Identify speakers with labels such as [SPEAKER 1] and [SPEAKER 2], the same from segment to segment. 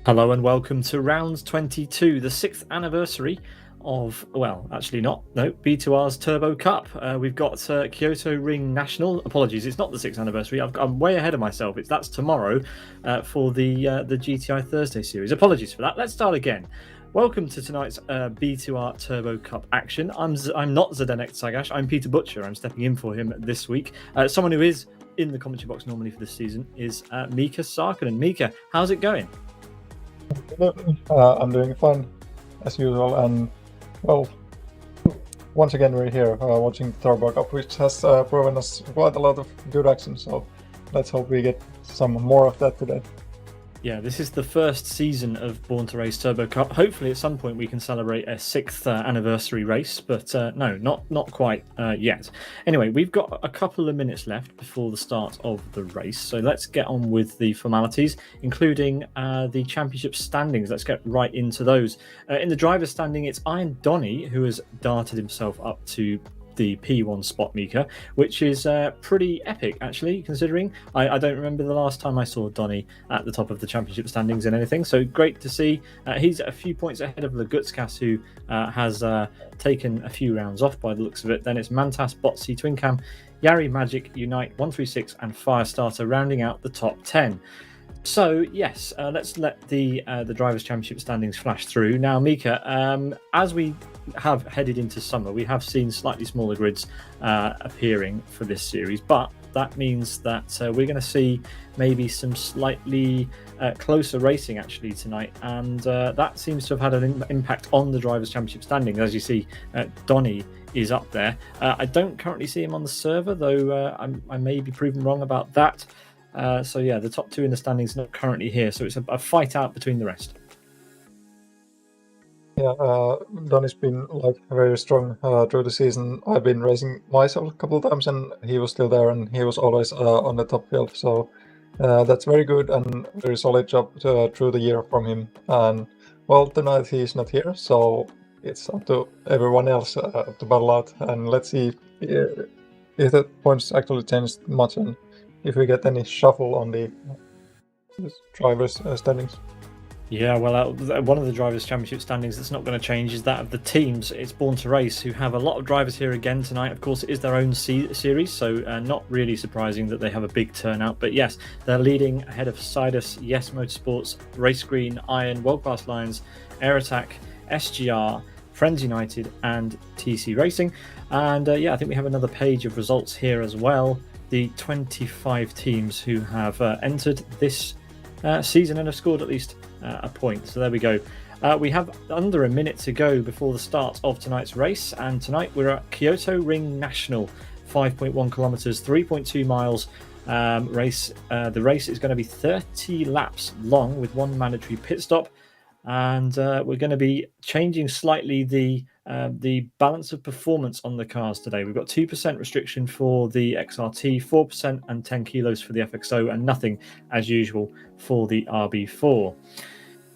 [SPEAKER 1] Hello and welcome to round 22, the 6th anniversary of, well, actually not, no, B2R's Turbo Cup. We've got Kyoto Ring National. Apologies, it's not the 6th anniversary. I'm way ahead of myself. That's tomorrow for the GTI Thursday series. Apologies for that. Let's start again. Welcome to tonight's B2R Turbo Cup action. I'm not Zdenek Sagash. I'm Peter Butcher. I'm stepping in for him this week. Someone who is in the commentary box normally for this season is Miika Sarkinen. Miika, how's it going?
[SPEAKER 2] I'm doing fine as usual, and well, once again we're here watching the Turbo Cup, which has proven us quite a lot of good action. So let's hope we get some more of that today.
[SPEAKER 1] Yeah, this is the first season of Born to Race Turbo Cup. Hopefully, at some point, we can celebrate a 6th anniversary race, but no, not quite yet. Anyway, we've got a couple of minutes left before the start of the race, so let's get on with the formalities, including the championship standings. Let's get right into those. In the driver's standing, it's Iron Donny who has darted himself up to the P1 spot, Miika, which is pretty epic, actually, considering I don't remember the last time I saw Donny at the top of the championship standings in anything, so great to see. He's a few points ahead of Lagutskas, who has taken a few rounds off by the looks of it. Then it's Mantas, Botsy, Twincam, Yari, Magic, Unite, 136 and Firestarter rounding out the top 10. So yes, let's let the Drivers' Championship standings flash through. Now, Miika, as we have headed into summer, we have seen slightly smaller grids appearing for this series, but that means that we're going to see maybe some slightly closer racing actually tonight, and that seems to have had an impact on the Drivers' Championship standings. As you see, Donny is up there. I don't currently see him on the server, though I may be proven wrong about that. So yeah, the top two in the standings not currently here, so it's a fight out between the rest.
[SPEAKER 2] Yeah, Donny's been like very strong through the season. I've been racing myself a couple of times, and he was still there, and he was always on the top field. So that's very good and very solid job through the year from him. And well, tonight he's not here, so it's up to everyone else to battle out. And let's see if the points actually changed much, and if we get any shuffle on the drivers' standings.
[SPEAKER 1] Yeah, well, one of the Drivers' Championship standings that's not going to change is that of the teams. It's Born to Race, who have a lot of drivers here again tonight. Of course, it is their own series, so not really surprising that they have a big turnout. But yes, they're leading ahead of Sidus, Yes Motorsports, Race Green, Iron, World Class Lions, Air Attack, SGR, Friends United, and TC Racing. And yeah, I think we have another page of results here as well. The 25 teams who have entered this season and have scored at least a point. So there we go. We have under a minute to go before the start of tonight's race, and tonight we're at Kyoto Ring National, 5.1 kilometers, 3.2 miles race. The race is going to be 30 laps long with one mandatory pit stop, and we're going to be changing slightly the balance of performance on the cars today. We've got 2% restriction for the XRT, 4% and 10 kilos for the FXO, and nothing as usual for the RB4.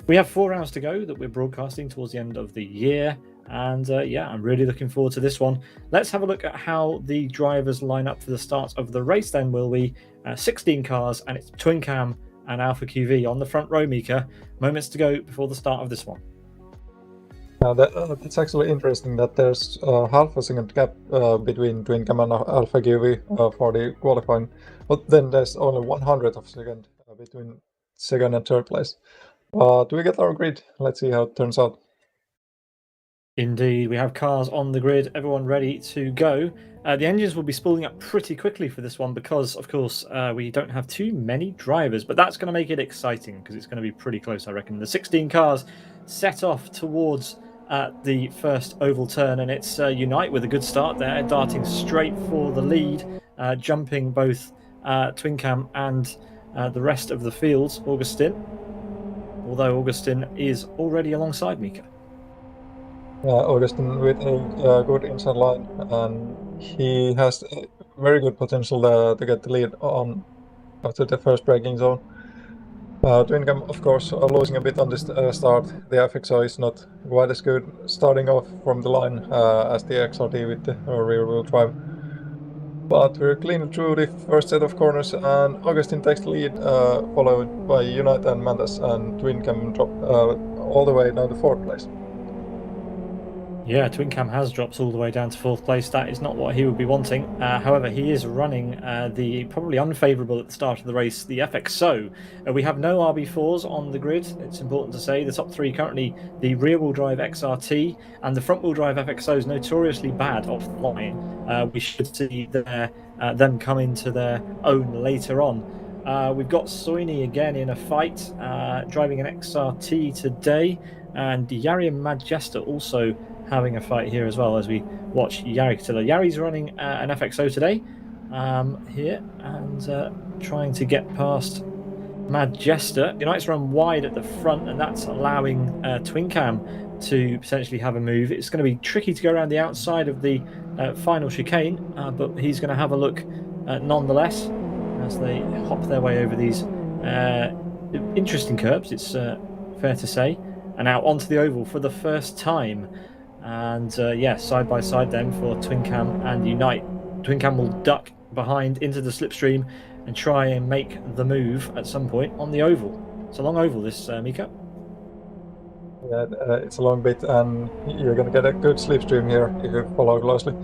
[SPEAKER 1] We have 4 rounds to go that we're broadcasting towards the end of the year, and yeah, I'm really looking forward to this one. Let's have a look at how the drivers line up for the start of the race then, will we? 16 cars, and it's Twincam and Alpha QV on the front row, Miika. Moments to go before the start of this one.
[SPEAKER 2] That's actually interesting that there's half a second gap between Twincam and Alpha QV for the qualifying, but then there's only 100th of a second between second and third place. Do we get our grid? Let's see how it turns out.
[SPEAKER 1] Indeed, we have cars on the grid, everyone ready to go. The engines will be spooling up pretty quickly for this one because, of course, we don't have too many drivers, but that's going to make it exciting because it's going to be pretty close, I reckon. The 16 cars set off towards the first oval turn, and it's Unite with a good start there, darting straight for the lead, jumping both Twincam and the rest of the fields, Augustin, although Augustin is already alongside Miika.
[SPEAKER 2] Augustin with a good inside line, and he has very good potential to get the lead on after the first braking zone. Twincam, of course, losing a bit on this start. The FXO is not quite as good starting off from the line as the XRT with the rear-wheel drive. But we're cleaning through the first set of corners, and Augustin takes the lead, followed by Unite and Mantas, and Twin Cam drop all the way down to 4th place.
[SPEAKER 1] Yeah, Twin Cam has dropped all the way down to 4th place. That is not what he would be wanting. However, he is running the probably unfavourable at the start of the race, the FXO. We have no RB4s on the grid. It's important to say the top three currently the rear-wheel drive XRT and the front-wheel drive FXO is notoriously bad off the line. We should see them come into their own later on. We've got Soini again in a fight, driving an XRT today, and Yari and Majesta also having a fight here as well as we watch Yari Katila. Yari's running an FXO today here and trying to get past Majesta. United's run wide at the front, and that's allowing Twin Cam to potentially have a move. It's going to be tricky to go around the outside of the final chicane, but he's going to have a look nonetheless as they hop their way over these interesting curbs, it's fair to say, and out onto the oval for the first time. And yeah, side by side then for Twin Cam and Unite. Twin Cam will duck behind into the slipstream and try and make the move at some point on the oval. It's a long oval, this, Miika.
[SPEAKER 2] Yeah, it's a long bit, and you're gonna get a good slipstream here if you follow closely.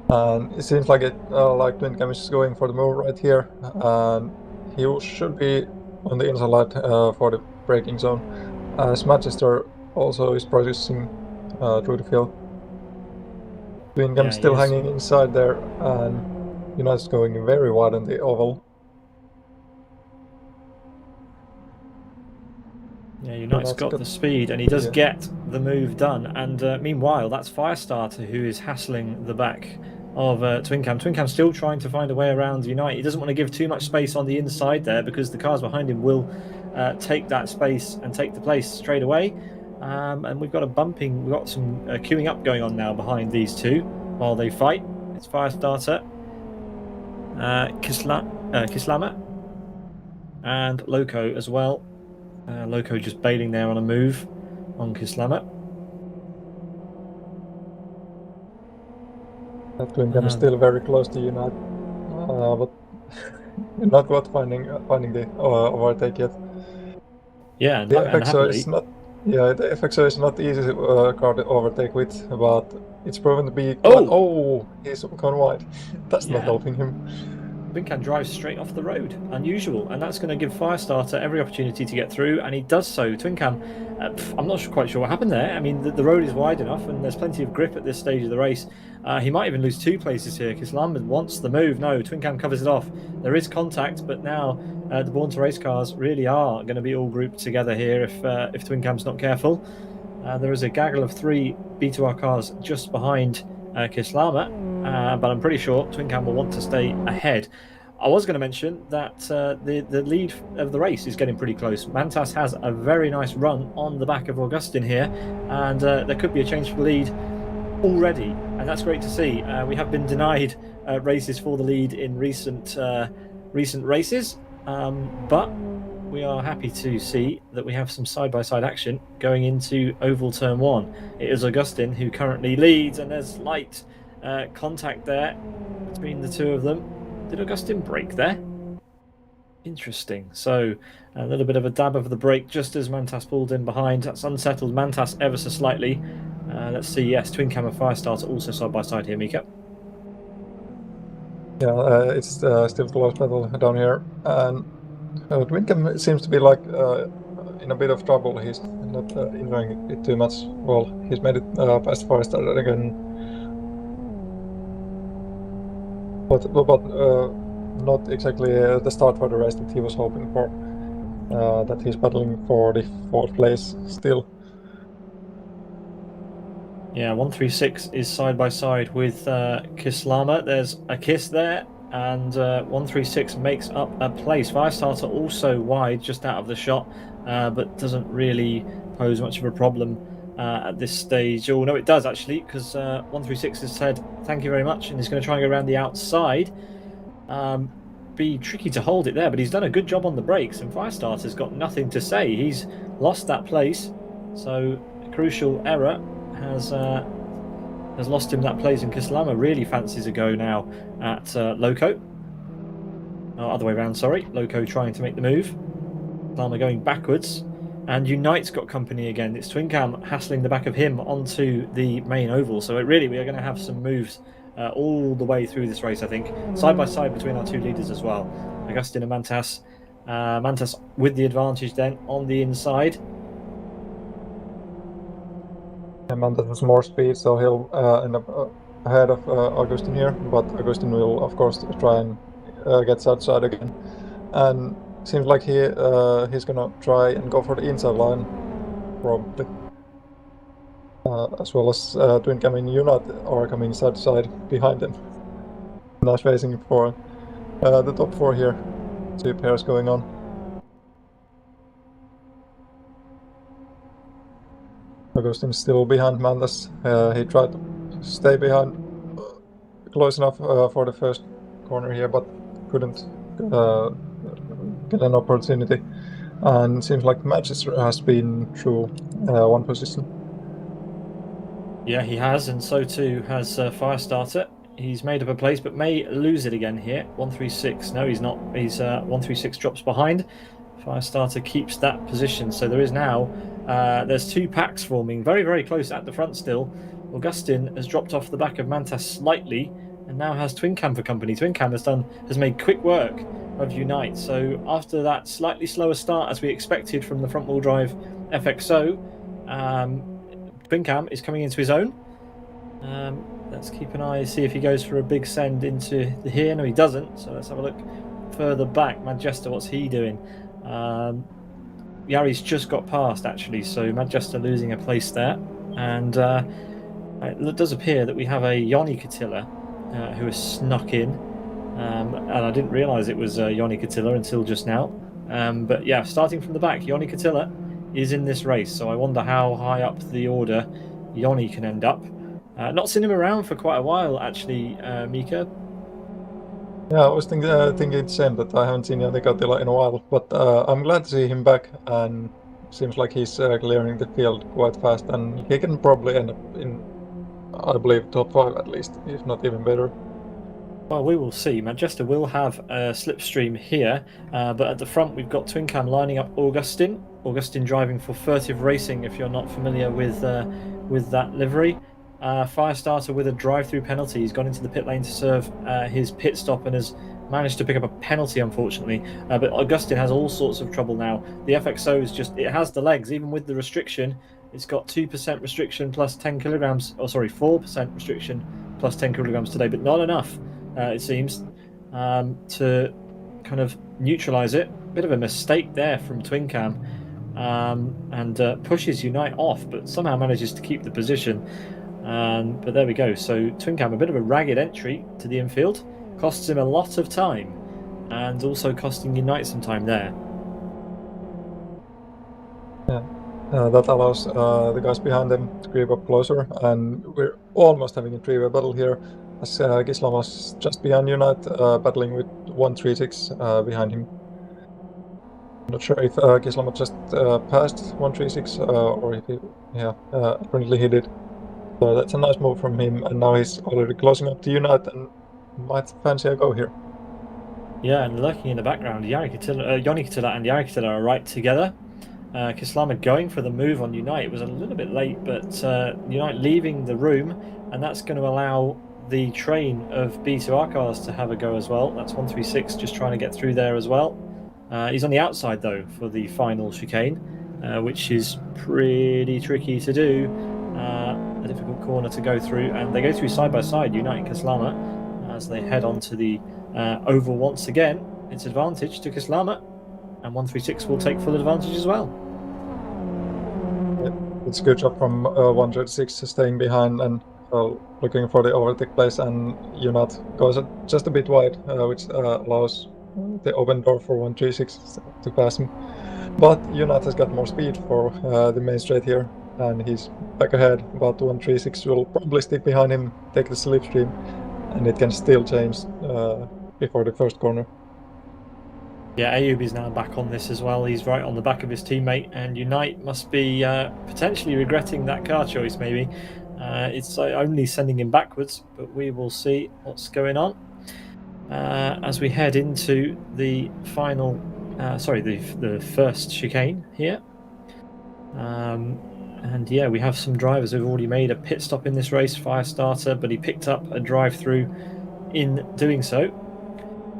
[SPEAKER 2] And it seems like like Twin Cam is going for the move right here, and he should be on the inside for the braking zone, as Manchester also is producing through the field. Twin Cam still hanging inside there, and United's going very wide on the oval.
[SPEAKER 1] Yeah, United's got the speed, and he does get the move done. And meanwhile, that's Firestarter who is hassling the back of Twin Cam. Twin Cam's still trying to find a way around Unite. He doesn't want to give too much space on the inside there because the cars behind him will take that space and take the place straight away. And we've got we've got some queuing up going on now behind these two while they fight. It's Firestarter, Kislama, and Loco as well. Loco just bailing there on a move on Kislama.
[SPEAKER 2] That Twin Cam is still very close to Unite, but not quite finding the overtake yet.
[SPEAKER 1] Yeah,
[SPEAKER 2] the FXO is not. Yeah, the FXO is not easy car to overtake with, but it's proven to be. Oh, he's gone wide. That's not helping him.
[SPEAKER 1] Twin Cam drives straight off the road, unusual, and that's going to give Firestarter every opportunity to get through, and he does so. Twin Cam, I'm not quite sure what happened there. I mean, the road is wide enough, and there's plenty of grip at this stage of the race. He might even lose 2 places here because Lambert wants the move. No, Twin Cam covers it off. There is contact, but now the Born to Race cars really are going to be all grouped together here if Twin Cam's not careful. There is a gaggle of 3 B2R cars just behind Kislama, but I'm pretty sure Twin Cam will want to stay ahead. I was going to mention that the lead of the race is getting pretty close. Mantas has a very nice run on the back of Augustin here, and there could be a change for the lead already, and that's great to see. We have been denied races for the lead in recent races, but we are happy to see that we have some side-by-side action going into Oval Turn 1. It is Augustin who currently leads, and there's light contact there between the two of them. Did Augustin brake there? Interesting. So a little bit of a dab of the brake just as Mantas pulled in behind. That's unsettled Mantas ever so slightly. Let's see. Yes, Twin Cam and Firestarter also side-by-side here, Miika.
[SPEAKER 2] Yeah, it's still close battle down here, and Twin Cam seems to be like in a bit of trouble. He's not enjoying it too much. Well, he's made it past Firestarter again, but not exactly the start for the race that he was hoping for. That he's battling for the 4th place still.
[SPEAKER 1] Yeah, 136 is side by side with Kislama. There's a kiss there, and 136 makes up a place. Firestarter also wide, just out of the shot, but doesn't really pose much of a problem at this stage. Oh, no, it does actually, because 136 has said thank you very much, and he's going to try and go around the outside. Be tricky to hold it there, but he's done a good job on the brakes, and Firestarter's got nothing to say. He's lost that place, so a crucial error has has lost him that place, and Kislama really fancies a go now at Loco. Oh, other way around, sorry. Loco trying to make the move. Kislama going backwards. And Unite's got company again. It's Twincam hassling the back of him onto the main oval. So really, we are going to have some moves all the way through this race, I think. Side by side between our two leaders as well. Augustin and Mantas. Mantas with the advantage then on the inside.
[SPEAKER 2] And Mantas has more speed, so he'll end up ahead of Augustin here. But Augustin will, of course, try and get outside again. And seems like he's gonna try and go for the inside line, probably. As well as Twincam and Unite are coming side to side behind him. Nice racing for the top four here. Two pairs going on. Augustin still behind Mantas. He tried to stay behind close enough for the first corner here, but couldn't get an opportunity. And seems like Manchester has been through one position.
[SPEAKER 1] Yeah, he has, and so too has Firestarter. He's made up a place, but may lose it again here. 136. No, he's not. He's 136 drops behind. Firestarter keeps that position. So there is now there's two packs forming very, very close at the front still. Augustin has dropped off the back of Mantas slightly and now has Twincam for company. Twincam has made quick work of Unite. So after that slightly slower start as we expected from the front wheel drive FXO, Twincam is coming into his own. Let's keep an eye, see if he goes for a big send into here. No, he doesn't. So let's have a look further back. Manchester, what's he doing? Yari's just got past actually, so Manchester losing a place there. And it does appear that we have a Yoni Katilla who has snuck in. And I didn't realise it was Yoni Katilla until just now. But yeah, starting from the back, Yoni Katilla is in this race. So I wonder how high up the order Yoni can end up. Not seen him around for quite a while, actually, Miika.
[SPEAKER 2] Yeah, I was thinking the same, that I haven't seen Yoni Katilla in a while, but I'm glad to see him back, and seems like he's clearing the field quite fast, and he can probably end up in, I believe, top 5 at least, if not even better.
[SPEAKER 1] Well, we will see. Manchester will have a slipstream here, but at the front we've got Twincam lining up Augustin. Augustin driving for Furtive Racing, if you're not familiar with that livery. Firestarter with a drive-through penalty. He's gone into the pit lane to serve his pit stop and has managed to pick up a penalty, unfortunately. But Augustin has all sorts of trouble now. The FXO is it has the legs, even with the restriction. It's got 2% restriction plus 10 kilograms, 4% restriction plus 10 kilograms today, but not enough, it seems, to kind of neutralize it. Bit of a mistake there from Twincam, and pushes Unite off, but somehow manages to keep the position. But there we go. So Twincam, a bit of a ragged entry to the infield, costs him a lot of time, and also costing Unite some time there.
[SPEAKER 2] Yeah, that allows the guys behind them to creep up closer, and we're almost having a three-way battle here, as Gislam was just behind Unite, battling with 136 behind him. I'm not sure if Gislam just passed 136 or if he, apparently he did. So that's a nice move from him, and now he's already closing up to Unite and might fancy a go here.
[SPEAKER 1] Yeah, and lurking in the background, Yoni Katilla and Yari Katilla are right together. Kislama going for the move on Unite. It was a little bit late, but Unite leaving the room, and that's going to allow the train of B2R cars to have a go as well. That's 136 just trying to get through there as well. He's on the outside, though, for the final chicane, which is pretty tricky to do. A difficult corner to go through, and they go through side by side, Unite and Kislama, as they head on to the oval once again. It's advantage to Kislama, and 136 will take full advantage as well.
[SPEAKER 2] Yeah, it's a good job from 136 staying behind and looking for the overtake place, and Unite goes just a bit wide, which allows the open door for 136 to pass him. But Unite has got more speed for the main straight here, and he's back ahead, but 136 will probably stick behind him, take the slipstream, and it can still change before the first corner.
[SPEAKER 1] Yeah, Ayub is now back on this as well. He's right on the back of his teammate, and Unite must be potentially regretting that car choice, maybe. It's only sending him backwards, but we will see what's going on as we head into the final. The first chicane here. And yeah, we have some drivers who've already made a pit stop in this race. Firestarter, but he picked up a drive-through in doing so.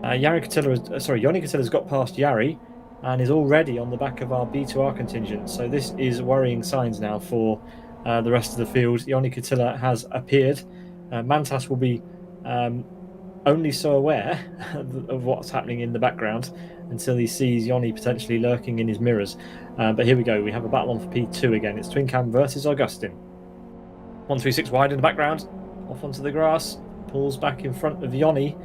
[SPEAKER 1] Yoni Katilla's got past Yari and is already on the back of our B2R contingent. So this is worrying signs now for the rest of the field. Yoni Katilla has appeared. Mantas will be only so aware of what's happening in the background until he sees Yoni potentially lurking in his mirrors. But here we go. We have a battle on for P2 again. It's Twin Cam versus Augustin. 136 wide in the background. Off onto the grass. Pulls back in front of Yoni.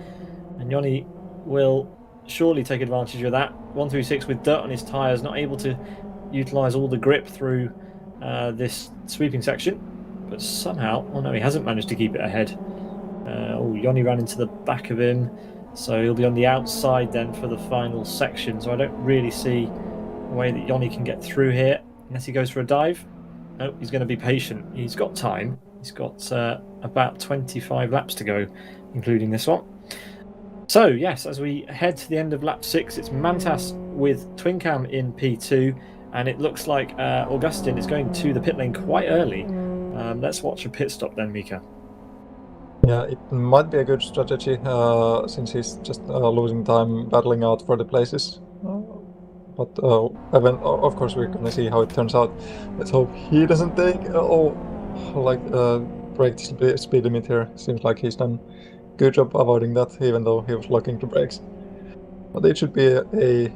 [SPEAKER 1] And Yoni will surely take advantage of that. 136 with dirt on his tyres. Not able to utilise all the grip through this sweeping section. But somehow... Oh no, he hasn't managed to keep it ahead. Yoni ran into the back of him, so he'll be on the outside then for the final section. So I don't really see a way that Yoni can get through here unless he goes for a dive. No, he's going to be patient. He's got time. He's got about 25 laps to go, including this one. So yes, as we head to the end of lap 6, it's Mantas with Twin Cam in P2, and it looks like Augustin is going to the pit lane quite early. Let's watch a pit stop then, Miika.
[SPEAKER 2] Yeah, it might be a good strategy since he's just losing time battling out for the places. But of course we're gonna see how it turns out. Let's hope he doesn't take break the speed limit here. Seems like he's done a good job avoiding that, even though he was locking the brakes. But it should be a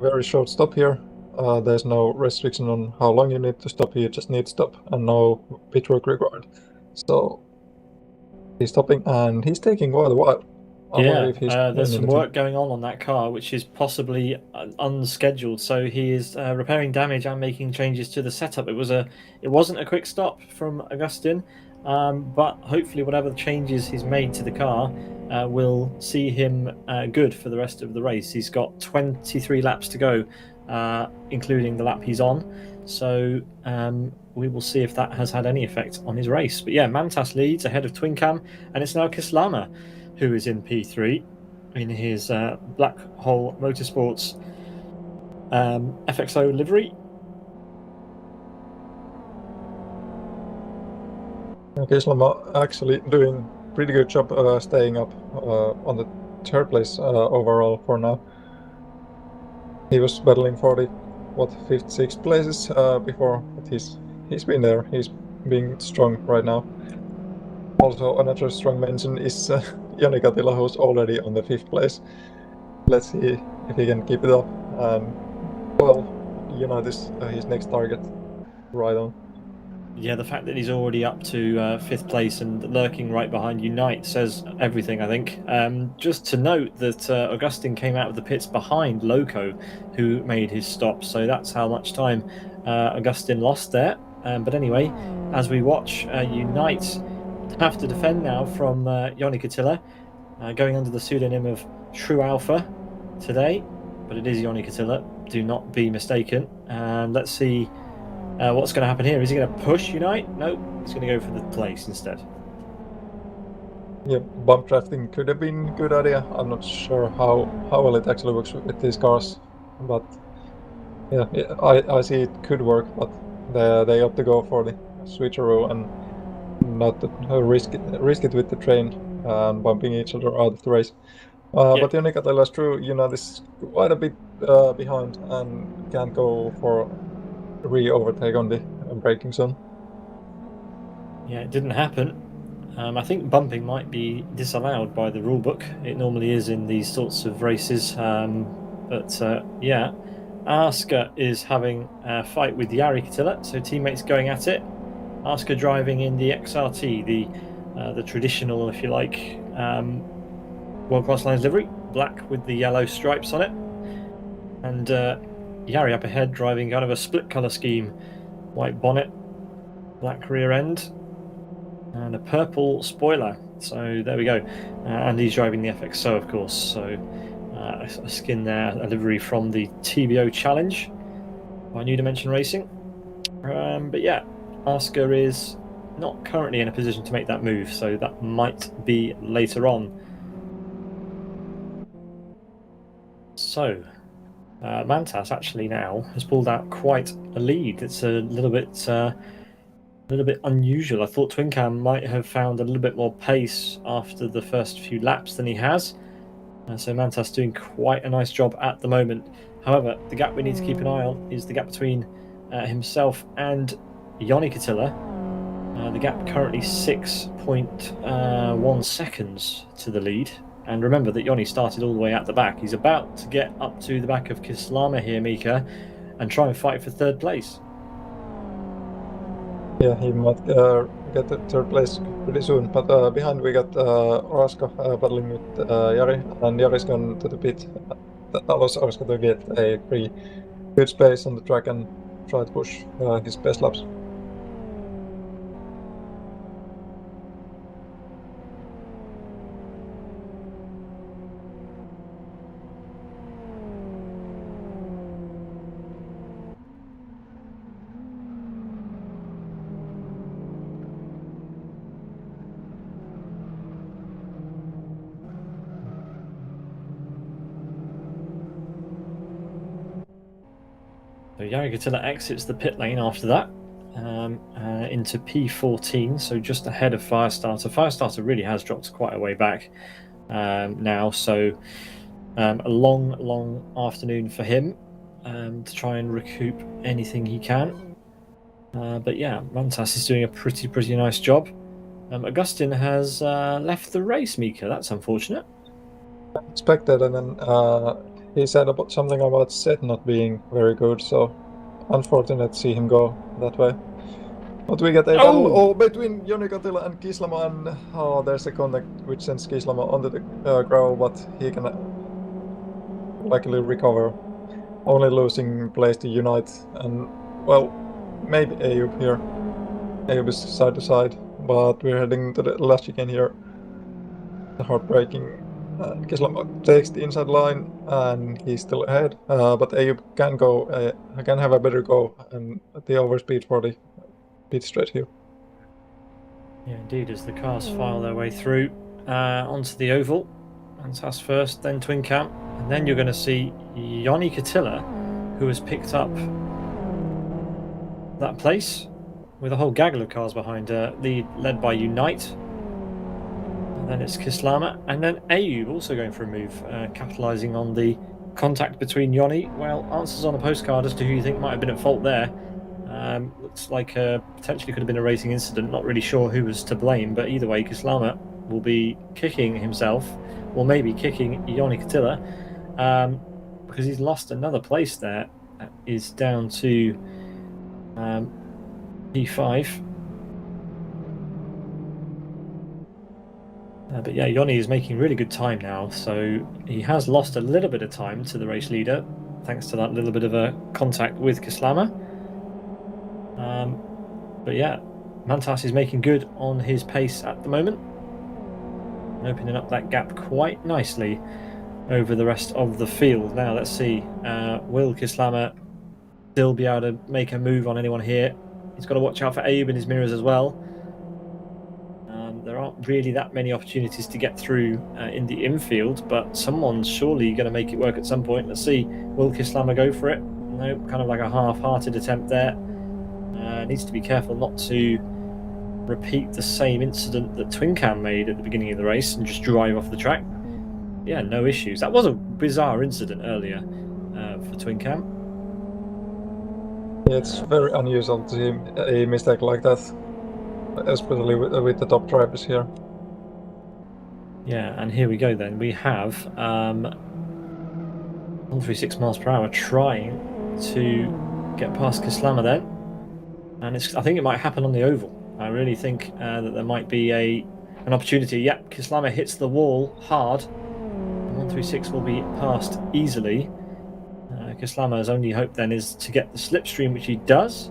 [SPEAKER 2] very short stop here. There's no restriction on how long you need to stop. You just need to stop and no pit work required. So he's stopping and he's taking quite a while.
[SPEAKER 1] There's some work going on that car, which is possibly unscheduled. So he is repairing damage and making changes to the setup. It wasn't a quick stop from Augustin, but hopefully whatever the changes he's made to the car will see him good for the rest of the race. He's got 23 laps to go, including the lap he's on. So we will see if that has had any effect on his race. But yeah, Mantas leads ahead of Twin Cam, and it's now Kislama who is in P3 in his Black Hole Motorsports FXO livery.
[SPEAKER 2] Kislama actually doing pretty good job staying up on the third place overall for now. He was battling for the 5th, 6th places before, but he's been there. He's being strong right now. Also, another strong mention is Yoni Katila, who's already on the 5th place. Let's see if he can keep it up. And this his next target. Right on.
[SPEAKER 1] Yeah, the fact that he's already up to 5th place and lurking right behind Unite says everything, I think. Just to note that Augustin came out of the pits behind Loco, who made his stop. So that's how much time Augustin lost there. But anyway, as we watch Unite have to defend now from Yoni Katila, going under the pseudonym of True Alpha today. But it is Yoni Katila, do not be mistaken. And let's see what's going to happen here. Is he going to push Unite? No, he's going to go for the place instead.
[SPEAKER 2] Yeah, bump drafting could have been a good idea. I'm not sure how well it actually works with these cars, but yeah, I see it could work, but they opt to go for the switcheroo and not risk it with the train and bumping each other out of the race. But Yoni Katila is true, this is quite a bit behind and can't go for re-overtake on the braking zone.
[SPEAKER 1] Yeah, it didn't happen. I think bumping might be disallowed by the rulebook. It normally is in these sorts of races. Aska is having a fight with Yari Katila, so teammates going at it. Aska driving in the XRT, the traditional, if you like, World Class Lines livery, black with the yellow stripes on it. And Yari up ahead driving kind of a split colour scheme, white bonnet, black rear end, and a purple spoiler. So there we go. And he's driving the FXO, of course. So a skin there, a livery from the TBO Challenge by New Dimension Racing. But yeah, Aska is not currently in a position to make that move, so that might be later on. So, Mantas actually now has pulled out quite a lead. It's a little bit unusual. I thought Twincam might have found a little bit more pace after the first few laps than he has. So Mantas doing quite a nice job at the moment. However, the gap we need to keep an eye on is the gap between himself and Joni Katila. The gap currently 6.1 seconds to the lead. And remember that Joni started all the way at the back. He's about to get up to the back of Kislama here, Miika, and try and fight for third place.
[SPEAKER 2] Yeah, he might get the third place pretty soon. But behind we got Oraska battling with Jari, and Jari's gone to the pit. That allows Oraska to get a pretty good space on the track and try to push his best laps.
[SPEAKER 1] So Jari Katila exits the pit lane after that into P14, so just ahead of Firestarter. Firestarter really has dropped quite a way back now, so a long afternoon for him to try and recoup anything he can. But yeah, Mantas is doing a pretty nice job. Augustin has left the race, Miika. That's unfortunate.
[SPEAKER 2] Expected, and then he said something about set not being very good, so unfortunate to see him go that way. But we get a battle between Joni Katila and Kislama, and there's a contact which sends Kislama onto the gravel, but he can likely recover, only losing place to Unite, and well, maybe Ayub here. Ayub is side to side, but we're heading to the last chicane here. The heartbreaking. Kislama takes the inside line and he's still ahead, but Ayub can have a better go and the overspeed for the pit straight here.
[SPEAKER 1] Yeah, indeed, as the cars file their way through onto the oval. Mantas first, then Twincam, and then you're going to see Joni Katila, who has picked up that place with a whole gaggle of cars behind her, led by Unite. And then it's Kislama, and then Ayub also going for a move, capitalising on the contact between Joni. Well, answers on a postcard as to who you think might have been at fault there. Looks like potentially could have been a racing incident. Not really sure who was to blame, but either way, Kislama will be kicking himself, or maybe kicking Joni Katila, because he's lost another place there. That is down to P5. But yeah, Joni is making really good time now, so he has lost a little bit of time to the race leader, thanks to that little bit of a contact with Kislama. But yeah, Mantas is making good on his pace at the moment, and opening up that gap quite nicely over the rest of the field. Now let's see, will Kislama still be able to make a move on anyone here? He's got to watch out for Ayub in his mirrors as well. There aren't really that many opportunities to get through in the infield, but someone's surely going to make it work at some point. Let's see, will Kislama go for it? No, kind of like a half-hearted attempt there. Needs to be careful not to repeat the same incident that Twincam made at the beginning of the race and just drive off the track. Yeah, no issues. That was a bizarre incident earlier for Twincam.
[SPEAKER 2] Yeah, it's very unusual to see a mistake like that, especially with the top drivers here.
[SPEAKER 1] Yeah, and here we go then. We have 136 miles per hour trying to get past Kislama then. And I think it might happen on the oval. I really think that there might be an opportunity. Yep, Kislama hits the wall hard. 136 will be passed easily. Kislama's only hope then is to get the slipstream, which he does.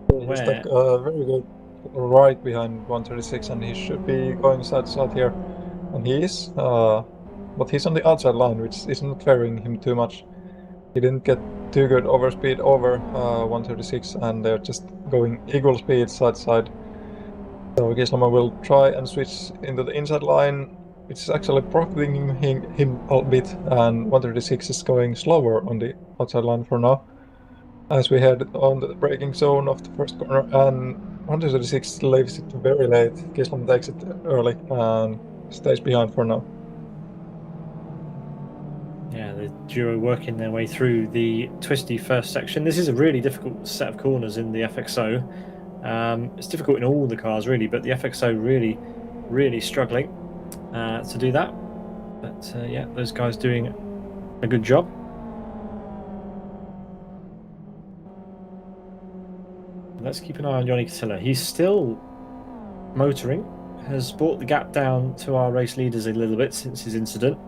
[SPEAKER 2] He's like very good right behind 136, and he should be going side to side here. And he is, but he's on the outside line, which is not favoring him too much. He didn't get too good overspeed over 136, and they're just going equal speed side to side. So Gislama will try and switch into the inside line, which is actually profiting him a bit, and 136 is going slower on the outside line for now. As we head on the braking zone of the first corner, and 136 leaves it very late. Gislama takes it early and stays behind for now.
[SPEAKER 1] Yeah, the duo working their way through the twisty first section. This is a really difficult set of corners in the FXO. It's difficult in all the cars really, but the FXO really struggling to do that. But yeah, those guys doing a good job. Let's keep an eye on Joni Catilla. He's still motoring, has brought the gap down to our race leaders a little bit since his incident,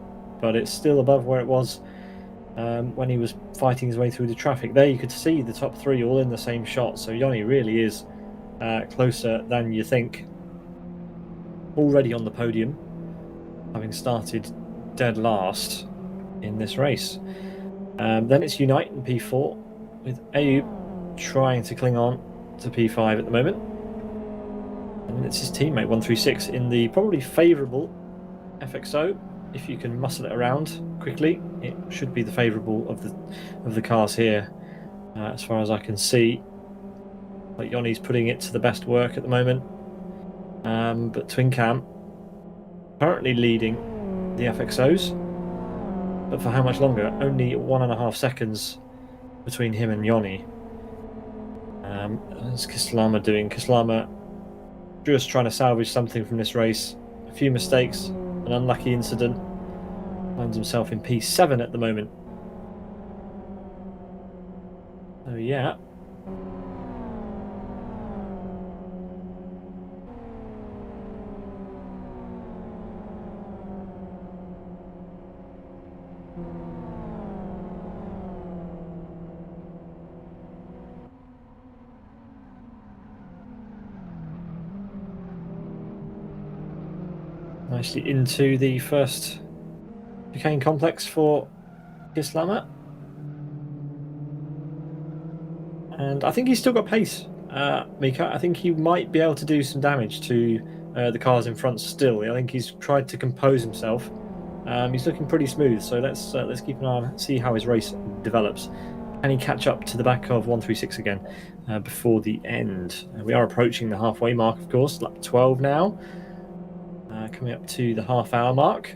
[SPEAKER 1] but it's still above where it was when he was fighting his way through the traffic. There you could see the top three all in the same shot, so Joni really is closer than you think. Already on the podium, having started dead last in this race. Then it's Unite in P4 with Ayub trying to cling on to P5 at the moment. And it's his teammate 136 in the probably favourable FXO. If you can muscle it around quickly, it should be the favourable of the cars here, as far as I can see. But Joni's putting it to the best work at the moment. But Twin Cam currently leading the FXOs, but for how much longer? Only 1.5 seconds between him and Joni. What's Kislama doing? Kislama just trying to salvage something from this race. A few mistakes, an unlucky incident. Finds himself in P7 at the moment. So yeah. Nicely into the first chicane complex for Kislama. And I think he's still got pace, Miika. I think he might be able to do some damage to the cars in front still. I think he's tried to compose himself. He's looking pretty smooth, so let's keep an eye on, see how his race develops. Can he catch up to the back of 136 again before the end? We are approaching the halfway mark, of course, lap 12 now. Coming up to the half-hour mark.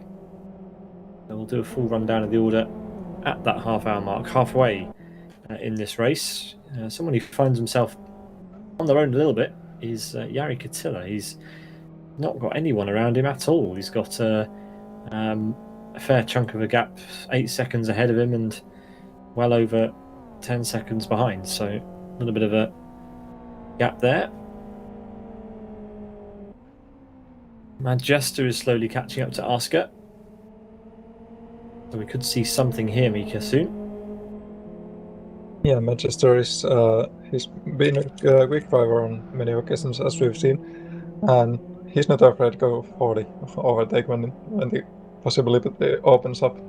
[SPEAKER 1] So we'll do a full rundown of the order at that half-hour mark, halfway in this race. Someone who finds himself on their own a little bit is Jari Catilla. He's not got anyone around him at all. He's got a fair chunk of a gap, 8 seconds ahead of him and well over 10 seconds behind. So a little bit of a gap there. Majesta is slowly catching up to Oscar. So we could see something here, Miika, soon.
[SPEAKER 2] Yeah, Manchester is he's been a quick driver on many occasions, as we've seen, and he's not afraid to go 40 overtake when the possibility opens up.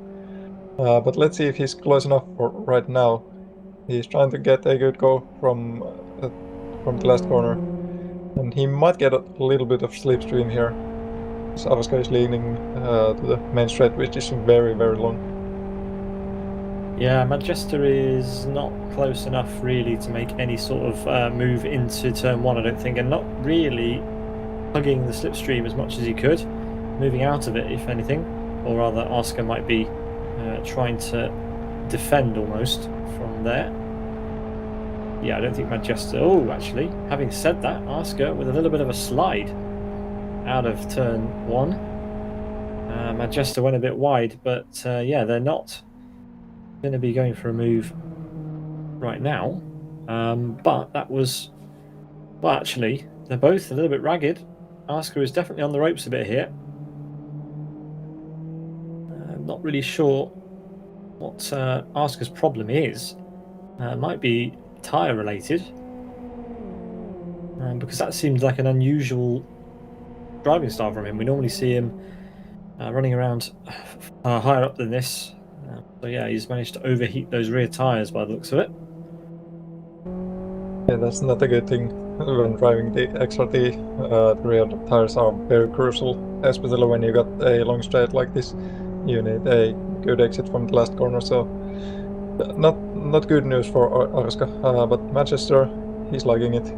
[SPEAKER 2] But let's see if he's close enough for right now. He's trying to get a good go from the last corner, and he might get a little bit of slipstream here. Oscar is leaning to the main straight, which is very long.
[SPEAKER 1] Yeah, Manchester is not close enough really to make any sort of move into turn one, I don't think, and not really hugging the slipstream as much as he could, moving out of it if anything, or rather Oscar might be trying to defend almost from there. Yeah, I don't think Manchester... Oh, actually, having said that, Oscar with a little bit of a slide out of turn one. Manchester went a bit wide, but yeah, they're not going to be going for a move right now. But that was... Well, actually, they're both a little bit ragged. Oscar is definitely on the ropes a bit here. I'm not really sure what Oscar's problem is. Might be tyre related. Because that seems like an unusual driving style from him. We normally see him running around higher up than this, So yeah, he's managed to overheat those rear tyres by the looks of it.
[SPEAKER 2] Yeah, that's not a good thing when driving the XRT. The rear tires are very crucial, especially when you got a long straight like this. You need a good exit from the last corner, so not good news for Arska. But Manchester, he's liking it.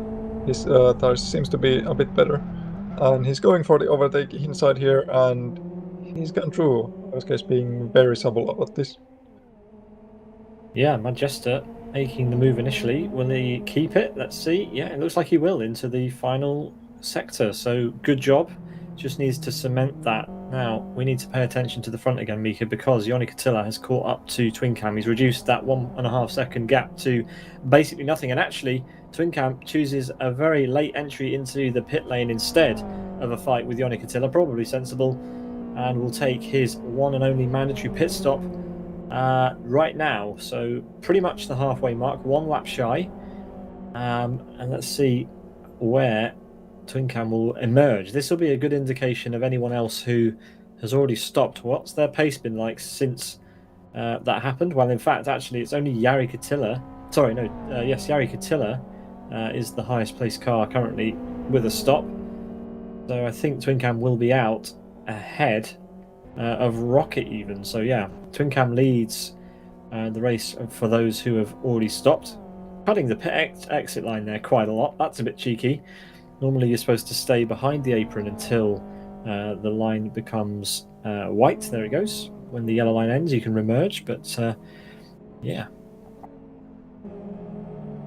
[SPEAKER 2] His tires seems to be a bit better, and he's going for the overtake inside here, and he's gone through. Arska is being very subtle about this.
[SPEAKER 1] Yeah, Manchester making the move initially. Will he keep it? Let's see. Yeah, it looks like he will into the final sector. So good job. Just needs to cement that. Now we need to pay attention to the front again, Miika, because Joni Katila has caught up to Twin Cam. He's reduced that 1.5 second gap to basically nothing. And actually, Twin Cam chooses a very late entry into the pit lane instead of a fight with Joni Katila. Probably sensible, and will take his one and only mandatory pit stop right now. So pretty much the halfway mark, 1 lap shy. And let's see where Twin Cam will emerge. This will be a good indication of anyone else who has already stopped. What's their pace been like since that happened? Well, in fact, actually, it's only Jari Katila. Sorry, no. Yes, Jari Katila is the highest placed car currently with a stop. So I think Twin Cam will be out ahead of Rocket even. So yeah, Twin Cam leads the race for those who have already stopped. Cutting the pit exit line there quite a lot. That's a bit cheeky. Normally you're supposed to stay behind the apron until the line becomes white. There it goes. When the yellow line ends, you can remerge. But yeah,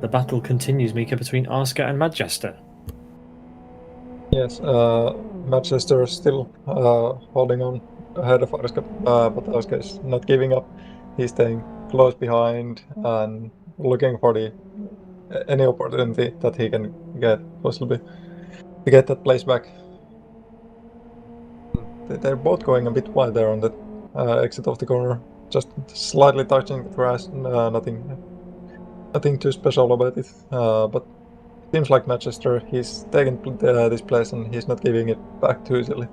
[SPEAKER 1] the battle continues, Miika, between Arska and Manchester.
[SPEAKER 2] Yes, Manchester is still holding on ahead of Arska, but Arska is not giving up. He's staying close behind and looking for any opportunity that he can get, possibly, to get that place back. They're both going a bit wide there on the exit of the corner, just slightly touching the grass. Nothing too special about it, but seems like Manchester, he's taking this place and he's not giving it back too easily.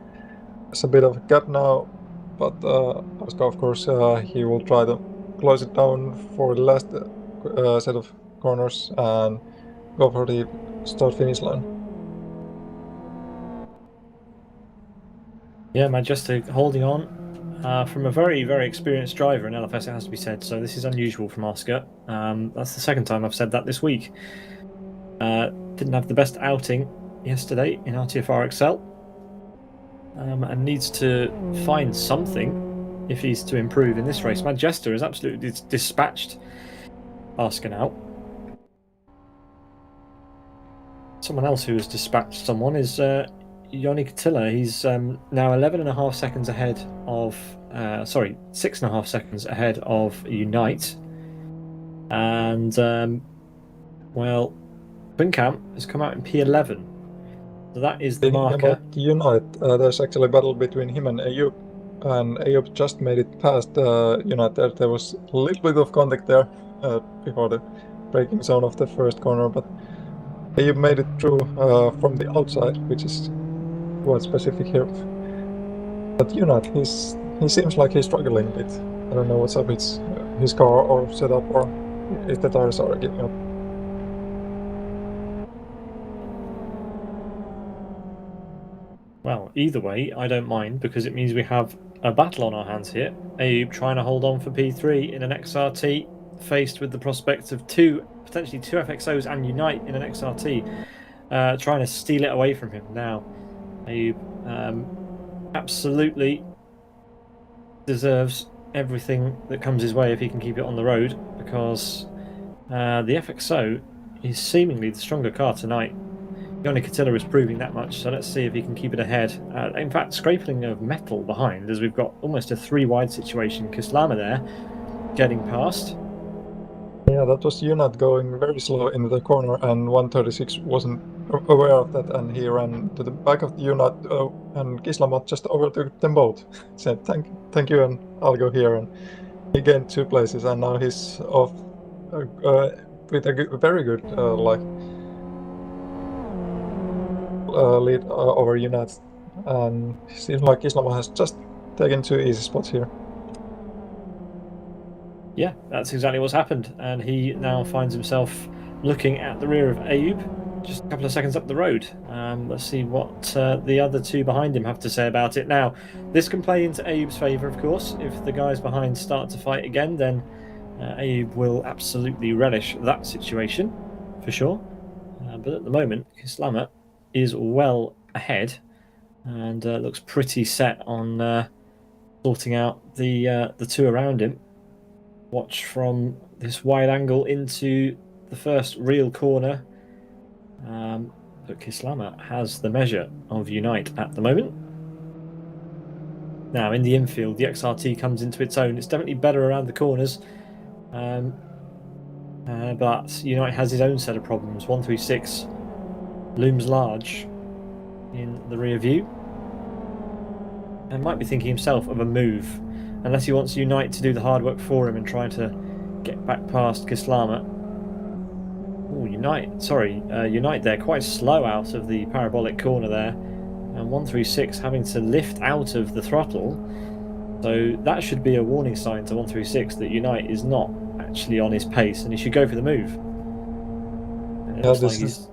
[SPEAKER 2] There's a bit of a gap now, but Arska, of course, he will try to close it down for the last set of corners and go for the start-finish line.
[SPEAKER 1] Yeah, Manchester holding on from a very, very experienced driver in LFS, it has to be said. So this is unusual from Oscar. That's the second time I've said that this week. Didn't have the best outing yesterday in RTFR XL, and needs to find something if he's to improve in this race. Manchester has absolutely dispatched Oscar now. Someone else who has dispatched someone is Joni Katila. He's now 11.5 seconds ahead of, 6.5 seconds ahead of Unite. And, well, Twin Cam has come out in P11. So that is the marker.
[SPEAKER 2] About Unite, there's actually a battle between him and Ayub. And Ayub just made it past Unite. There was a little bit of contact there before the braking zone of the first corner, but Ayub made it through from the outside, which is quite specific here. But Unite, he seems like he's struggling a bit. I don't know what's up with his car or setup, or if the tires are giving up.
[SPEAKER 1] Well, either way, I don't mind, because it means we have a battle on our hands here. Ayub trying to hold on for P3 in an XRT, faced with the prospect of potentially two FXOs and Unite in an XRT, trying to steal it away from him. Now, Ayub absolutely deserves everything that comes his way if he can keep it on the road, because the FXO is seemingly the stronger car tonight. Joni Katila is proving that much, so let's see if he can keep it ahead. In fact, scraping of metal behind, as we've got almost a 3-wide situation. Kislama there, getting past.
[SPEAKER 2] Yeah, that was Unat going very slow into the corner, and 136 wasn't aware of that, and he ran to the back of the Unat, and Kislama just overtook them both. Said, thank you, and I'll go here, and he gained 2 places, and now he's off with a very good lead over Unat, and it seems like Kislama has just taken 2 easy spots here.
[SPEAKER 1] Yeah, that's exactly what's happened, and he now finds himself looking at the rear of Ayub, just a couple of seconds up the road. Let's see what the other two behind him have to say about it. Now, this can play into Ayub's favour, of course. If the guys behind start to fight again, then Ayub will absolutely relish that situation, for sure. But at the moment, Kislama is well ahead, and looks pretty set on sorting out the two around him. Watch from this wide angle into the first real corner. But Kislama has the measure of Unite at the moment. Now in the infield, the XRT comes into its own. It's definitely better around the corners. But Unite has his own set of problems. 136 looms large in the rear view. And might be thinking himself of a move. Unless he wants Unite to do the hard work for him and try to get back past Kislama. Oh, Unite there, quite slow out of the parabolic corner there. And 136 having to lift out of the throttle. So that should be a warning sign to 136 that Unite is not actually on his pace and he should go for the move.
[SPEAKER 2] Yeah, this is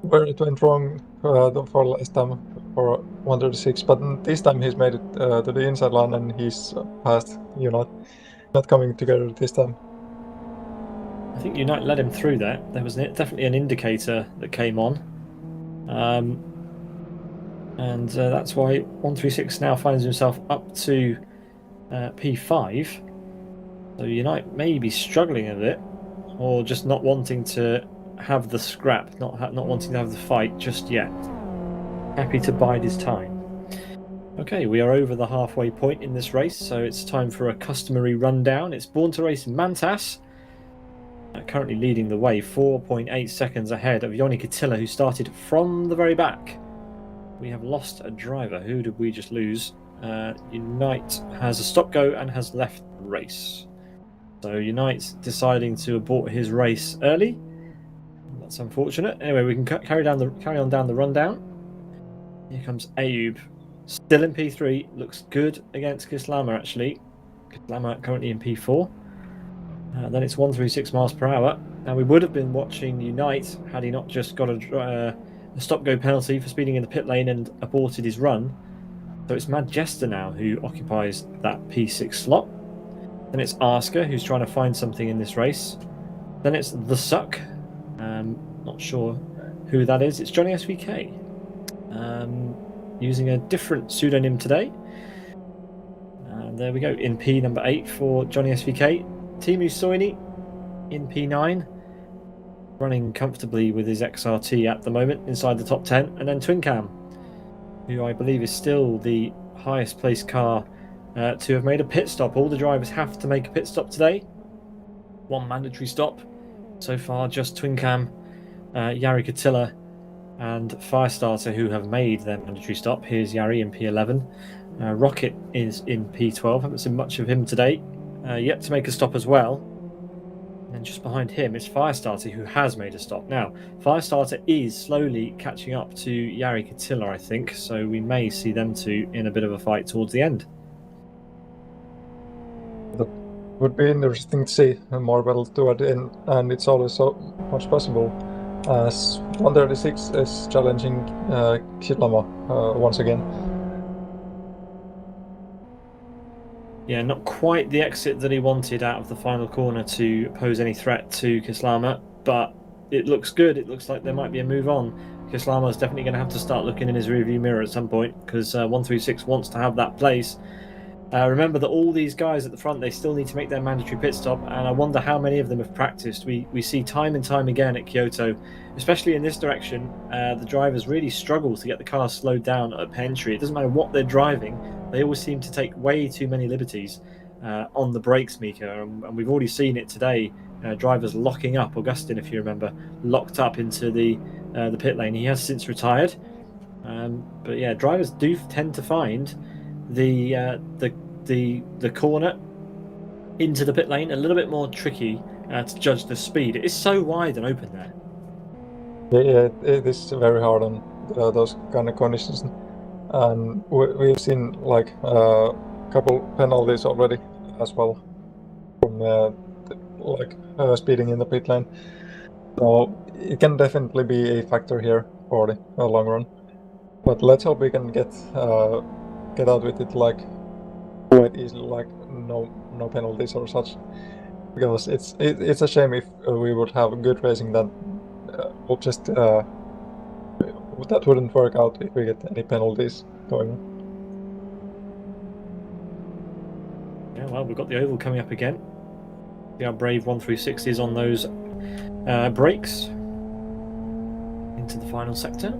[SPEAKER 2] where it went wrong for last time for 136, but this time he's made it to the inside line and he's passed Unite. Not coming together this time.
[SPEAKER 1] I think Unite led him through there. There was definitely an indicator that came on. And that's why 136 now finds himself up to P5. So Unite may be struggling a bit, or just not wanting to have the scrap, not wanting to have the fight just yet. Happy to bide his time. Okay, we are over the halfway point in this race, so it's time for a customary rundown. It's Born to Race Mantas, currently leading the way, 4.8 seconds ahead of Joni Katila, who started from the very back. We have lost a driver. Who did we just lose? Unite has a stop-go and has left the race. So Unite's deciding to abort his race early. That's unfortunate. Anyway, we can carry on down the rundown. Here comes Ayub, still in P3. Looks good against Kislama, actually. Kislama currently in P4. Then it's 136 miles per hour. Now, we would have been watching Unite had he not just got a stop-go penalty for speeding in the pit lane and aborted his run. So it's Mad Jester now who occupies that P6 slot. Then it's Asker who's trying to find something in this race. Then it's The Suck. Not sure who that is. It's Johnny SVK. Using a different pseudonym today. And there we go. In P number 8 for Johnny SVK. Timu Soini in P9. Running comfortably with his XRT at the moment inside the top 10. And then Twincam, who I believe is still the highest placed car to have made a pit stop. All the drivers have to make a pit stop today. One mandatory stop. So far, just Twincam, Jari Katila, and Firestarter who have made their mandatory stop. Here's Jari in P11. Rocket is in P12. Haven't seen much of him today. Yet to make a stop as well. And just behind him is Firestarter, who has made a stop. Now, Firestarter is slowly catching up to Jari Katila, I think, so we may see them two in a bit of a fight towards the end.
[SPEAKER 2] That would be interesting to see more battle toward the end, and it's always so much possible, as 136 is challenging Kislama once again.
[SPEAKER 1] Yeah, not quite the exit that he wanted out of the final corner to pose any threat to Kislama, but it looks good. It looks like there might be a move on. Kislama is definitely going to have to start looking in his rearview mirror at some point because 136 wants to have that place. Remember that all these guys at the front, they still need to make their mandatory pit stop, and I wonder how many of them have practiced. We see time and time again at Kyoto, especially in this direction, the drivers really struggle to get the car slowed down at entry. It doesn't matter what they're driving, they always seem to take way too many liberties on the brakes, Miika, and we've already seen it today. Drivers locking up. Augustin, if you remember, locked up into the pit lane. He has since retired, but yeah, drivers do tend to find the corner into the pit lane a little bit more tricky to judge the speed. It is so wide and open there.
[SPEAKER 2] Yeah, it is very hard on those kind of conditions, and we've seen like a couple penalties already as well from speeding in the pit lane. So it can definitely be a factor here for the long run. But let's hope we can get out with it quite easily, no penalties or such. Because it's a shame if we would have good racing that would just that wouldn't work out if we get any penalties going on.
[SPEAKER 1] Yeah, well, we've got the oval coming up again. See how brave 136 is on those brakes into the final sector.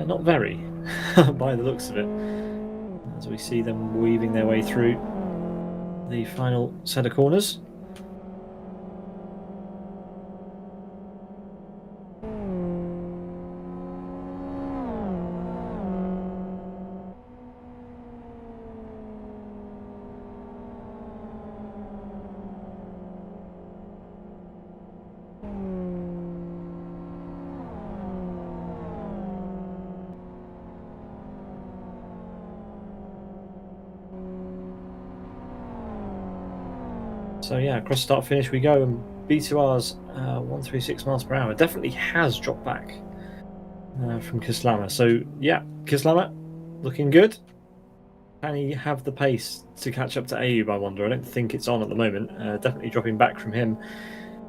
[SPEAKER 1] Not very, by the looks of it, as we see them weaving their way through the final set of corners. So yeah, across start finish we go, and B2R's 136 miles per hour definitely has dropped back from Kislama. So yeah, Kislama looking good. Can he have the pace to catch up to Ayub, I wonder? I don't think it's on at the moment. Definitely dropping back from him.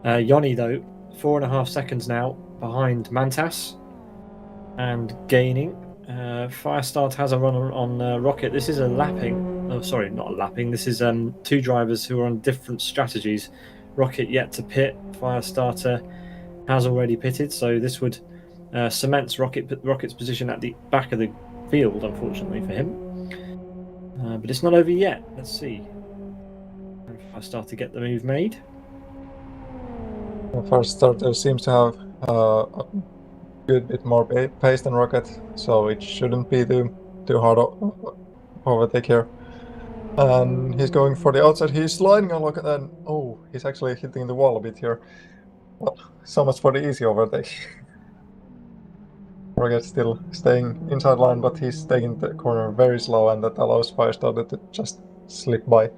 [SPEAKER 1] Yoni, though, 4.5 seconds now behind Mantas and gaining. Firestart has a run on Rocket. This is a lapping. Oh, sorry, not a lapping. This is two drivers who are on different strategies. Rocket yet to pit. Firestarter has already pitted, so this would cement Rocket's position at the back of the field, unfortunately for him. But it's not over yet. Let's see if I start to get the move made.
[SPEAKER 2] Firestarter seems to have a good bit more pace than Rocket, so it shouldn't be too hard overtake here. And he's going for the outside. He's sliding on Rocket, and he's actually hitting the wall a bit here. Well, so much for the easy overtake. Rocket still staying inside line, but he's taking the corner very slow, and that allows Firestarter to just slip by.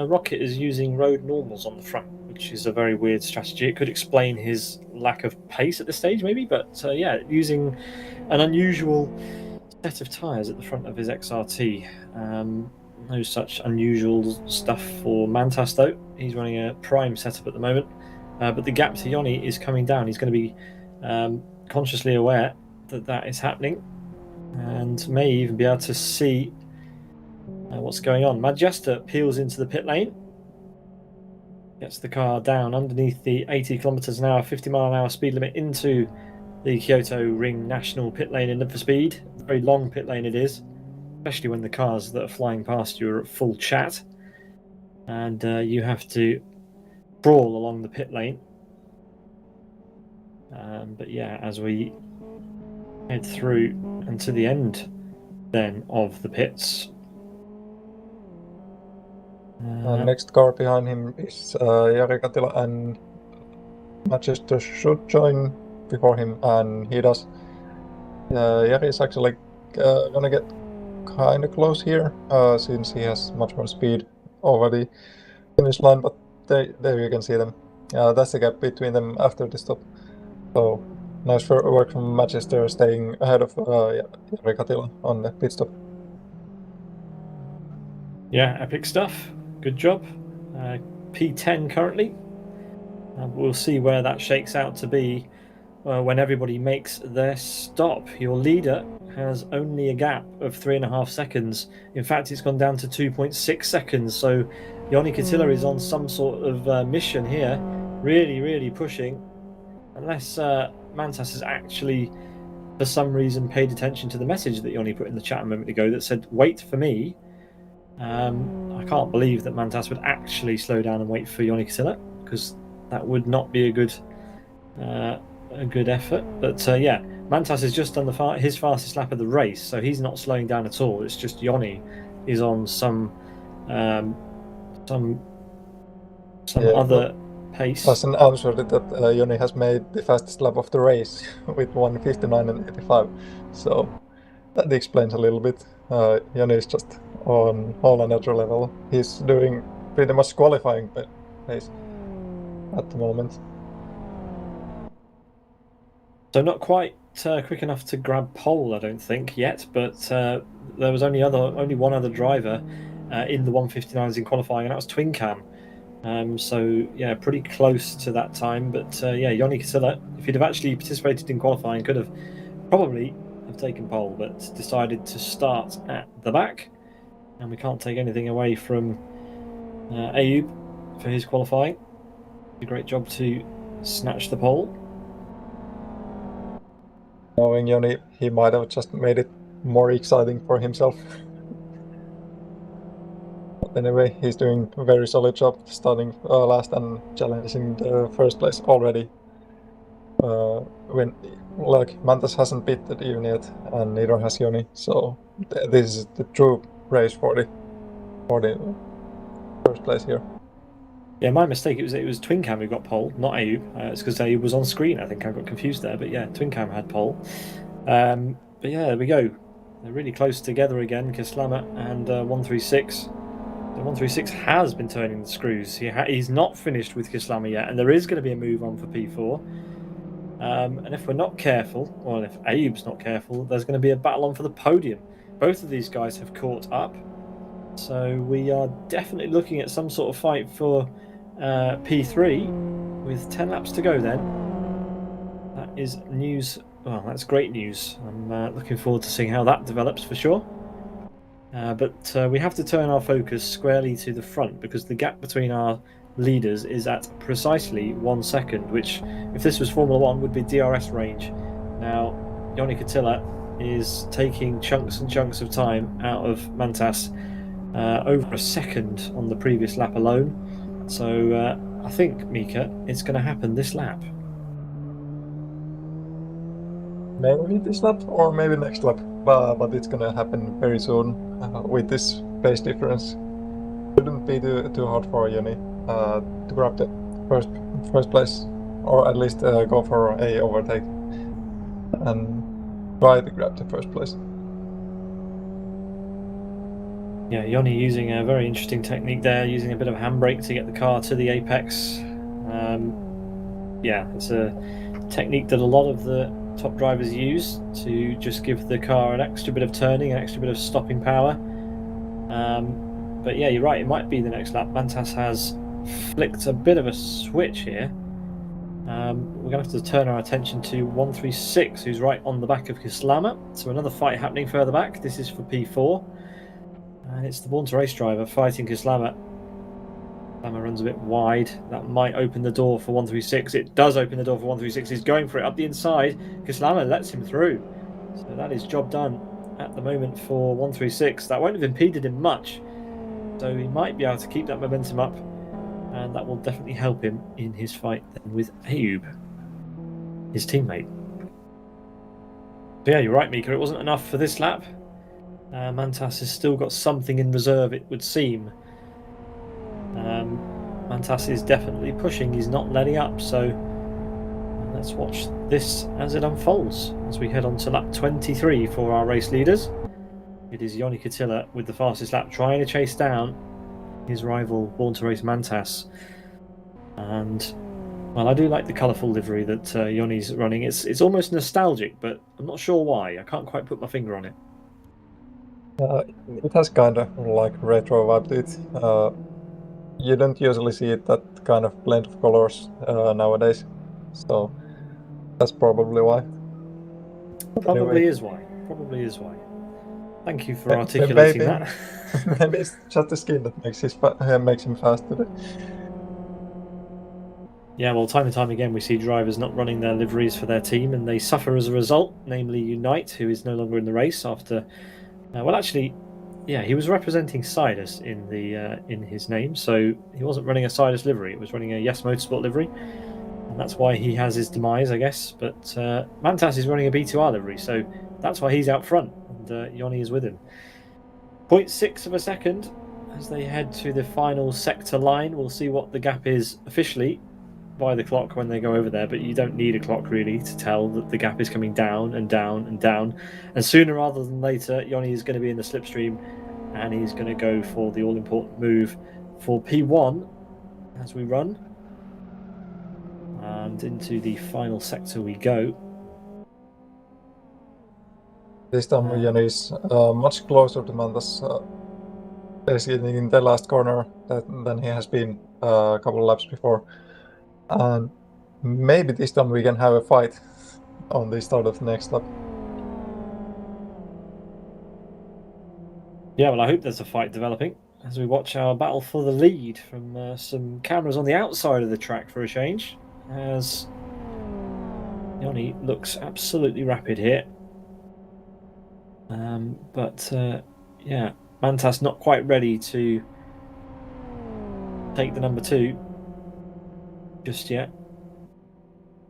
[SPEAKER 1] Rocket is using road normals on the front, which is a very weird strategy. It could explain his lack of pace at this stage, maybe, but yeah, using an unusual set of tyres at the front of his XRT. No such unusual stuff for Mantas, though. He's running a prime setup at the moment, but the gap to Yoni is coming down. He's going to be consciously aware that is happening, and may even be able to see what's going on. Majesta peels into the pit lane, gets the car down underneath the 80 kilometers an hour, 50 mile an hour speed limit into the Kyoto Ring National pit lane in Need for Speed. Very long pit lane it is, especially when the cars that are flying past you are at full chat, and you have to crawl along the pit lane. But yeah, as we head through and to the end then of the pits.
[SPEAKER 2] Next car behind him is Jari Katila, and Manchester should join before him, and he does. Jari is actually gonna get kind of close here, since he has much more speed over the finish line, but there you can see them. That's the gap between them after the stop. So nice work from Manchester staying ahead of Jari Katila on the pit stop.
[SPEAKER 1] Yeah, epic stuff. Good job. P10 currently. We'll see where that shakes out to be when everybody makes their stop. Your leader has only a gap of 3.5 seconds. In fact, it's gone down to 2.6 seconds. So Yoni Katila is on some sort of mission here. Really, really pushing. Unless Mantas has actually, for some reason, paid attention to the message that Yoni put in the chat a moment ago that said, "Wait for me." I can't believe that Mantas would actually slow down and wait for Yoni Katila, because that would not be a good a good effort. But yeah, Mantas has just done his fastest lap of the race, so he's not slowing down at all. It's just Yoni is on some other pace.
[SPEAKER 2] As an answer that Joni has made the fastest lap of the race with 1:59 and 85. So that explains a little bit. Joni is just on another level. He's doing pretty much qualifying pace at the moment.
[SPEAKER 1] So not quite quick enough to grab pole, I don't think yet. But there was only one other driver in the 1:59s in qualifying, and that was Twin Cam. So yeah, pretty close to that time. But yeah, Yoni Kasilla, if he'd have actually participated in qualifying, could have probably have taken pole, but decided to start at the back. And we can't take anything away from Ayub for his qualifying. A great job to snatch the pole.
[SPEAKER 2] Knowing Joni, he might have just made it more exciting for himself. But anyway, he's doing a very solid job starting last and challenging the first place already. When Mantas hasn't pitted even yet, and neither has Joni, so this is the true race for the first place here.
[SPEAKER 1] Yeah, my mistake. It was Twin Cam who got pole, not Ayub. It's because Ayub was on screen. I think I got confused there. But yeah, Twin Cam had pole. But yeah, there we go. They're really close together again, Kislama and 136. So 136 has been turning the screws. He's not finished with Kislama yet, and there is going to be a move on for P4. And if we're not careful, or if Ayub's not careful, there's going to be a battle on for the podium. Both of these guys have caught up. So we are definitely looking at some sort of fight for P3 with 10 laps to go then. That is news. Well, that's great news. I'm looking forward to seeing how that develops for sure. But we have to turn our focus squarely to the front because the gap between our leaders is at precisely 1 second, which, if this was Formula 1, would be DRS range. Now, Joni Katila is taking chunks and chunks of time out of Mantas, over a second on the previous lap alone. So I think, Miika, it's going to happen this lap.
[SPEAKER 2] Maybe this lap or maybe next lap, but it's going to happen very soon with this pace difference. Shouldn't be too hard for Joni to grab the first place, or at least go for a overtake and try to grab the first place.
[SPEAKER 1] Yeah, Joni using a very interesting technique there, using a bit of handbrake to get the car to the apex. Yeah, it's a technique that a lot of the top drivers use to just give the car an extra bit of turning, an extra bit of stopping power. But yeah, you're right, it might be the next lap. Mantas has flicked a bit of a switch here. We're going to have to turn our attention to 136, who's right on the back of Kislama. So another fight happening further back. This is for P4. And it's the Born to Race driver fighting Kislama. Kislama runs a bit wide. That might open the door for 136. It does open the door for 136. He's going for it up the inside. Kislama lets him through. So that is job done at the moment for 136. That won't have impeded him much. So he might be able to keep that momentum up. And that will definitely help him in his fight then with Ayub, his teammate. So yeah, you're right, Miika. It wasn't enough for this lap. Mantas has still got something in reserve, it would seem. Mantas is definitely pushing. He's not letting up. So let's watch this as it unfolds as we head on to lap 23 for our race leaders. It is Joni Katila with the fastest lap, trying to chase down his rival Born to Race Mantas. And well, I do like the colourful livery that Joni's running. It's almost nostalgic, but I'm not sure why. I can't quite put my finger on it.
[SPEAKER 2] It has kind of like retro vibe to it. You don't usually see that kind of blend of colors nowadays, so that's probably why.
[SPEAKER 1] Probably is why. Thank you for articulating that.
[SPEAKER 2] Maybe it's just the skin that makes him fast today.
[SPEAKER 1] Yeah, well, time and time again we see drivers not running their liveries for their team, and they suffer as a result. Namely, Unite, who is no longer in the race after. Well, actually, yeah, he was representing Sidus in his name, so he wasn't running a Sidus livery. It was running a Yes Motorsport livery. And That's why he has his demise, I guess. But Mantas is running a B2R livery, so that's why he's out front, and Yoni is with him. 0.6 of a second as they head to the final sector line. We'll see what the gap is officially by the clock when they go over there, but you don't need a clock really to tell that the gap is coming down and down and down. And sooner rather than later, Yoni is going to be in the slipstream, and he's going to go for the all-important move for P1 as we run. And into the final sector we go.
[SPEAKER 2] This time Yoni is much closer to Mantas, basically in the last corner than he has been a couple of laps before. And maybe this time we can have a fight on the start of the next lap.
[SPEAKER 1] Yeah, well, I hope there's a fight developing as we watch our battle for the lead from some cameras on the outside of the track for a change, as Yoni looks absolutely rapid here. But yeah, Mantas not quite ready to take the number 2 just yet.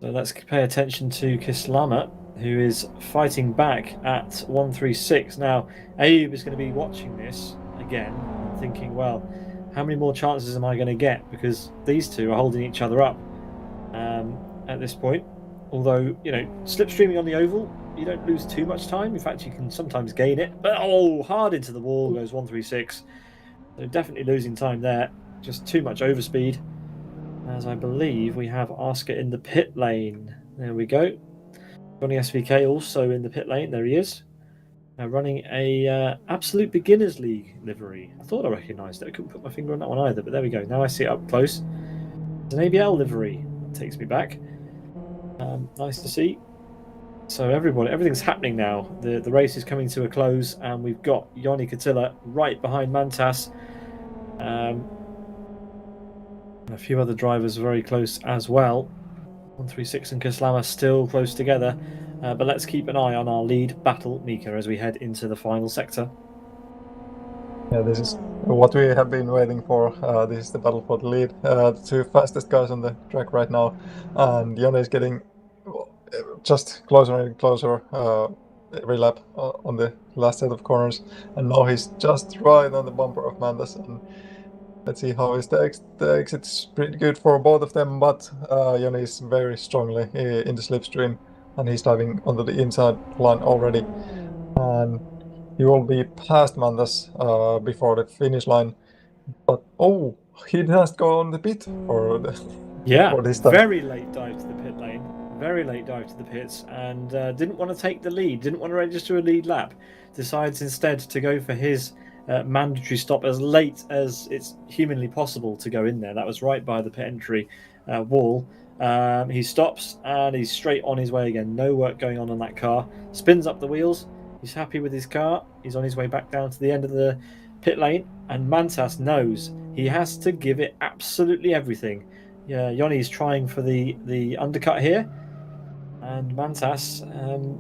[SPEAKER 1] So let's pay attention to Kislama, who is fighting back at 136. Now, Ayub is going to be watching this again and thinking, well, how many more chances am I going to get? Because these two are holding each other up at this point. Although, you know, slipstreaming on the oval, you don't lose too much time. In fact, you can sometimes gain it. But, hard into the wall goes 136. So definitely losing time there. Just too much overspeed. As I believe we have Oscar in the pit lane. There we go. Johnny SVK also in the pit lane. There he is. Now running a Absolute Beginners League livery. I thought I recognised it. I couldn't put my finger on that one either, but there we go. Now I see it up close. It's an ABL livery. That takes me back. Nice to see. So everything's happening now. The race is coming to a close, and we've got Yoni Katila right behind Mantas. A few other drivers very close as well. 136 and Kislama still close together. But let's keep an eye on our lead battle, Miika, as we head into the final sector.
[SPEAKER 2] Yeah, this is what we have been waiting for. This is the battle for the lead. The 2 fastest guys on the track right now. And Yoni is getting just closer and closer every lap on the last set of corners. And now he's just right on the bumper of Mantas. And let's see how is the exit's pretty good for both of them, but Yoni is very strongly in the slipstream, and he's diving onto the inside line already. And he will be past Mantas before the finish line. But he has go on the pit for this time.
[SPEAKER 1] Very late dive to the pit lane. Very late dive to the pits, and didn't want to take the lead. Didn't want to register a lead lap. Decides instead to go for his mandatory stop as late as it's humanly possible to go in there. That was right by the pit entry wall. He stops and he's straight on his way again. No work going on that car. Spins up the wheels. He's happy with his car. He's on his way back down to the end of the pit lane. And Mantas knows he has to give it absolutely everything. Yeah, Yoni's trying for the undercut here. And Mantas,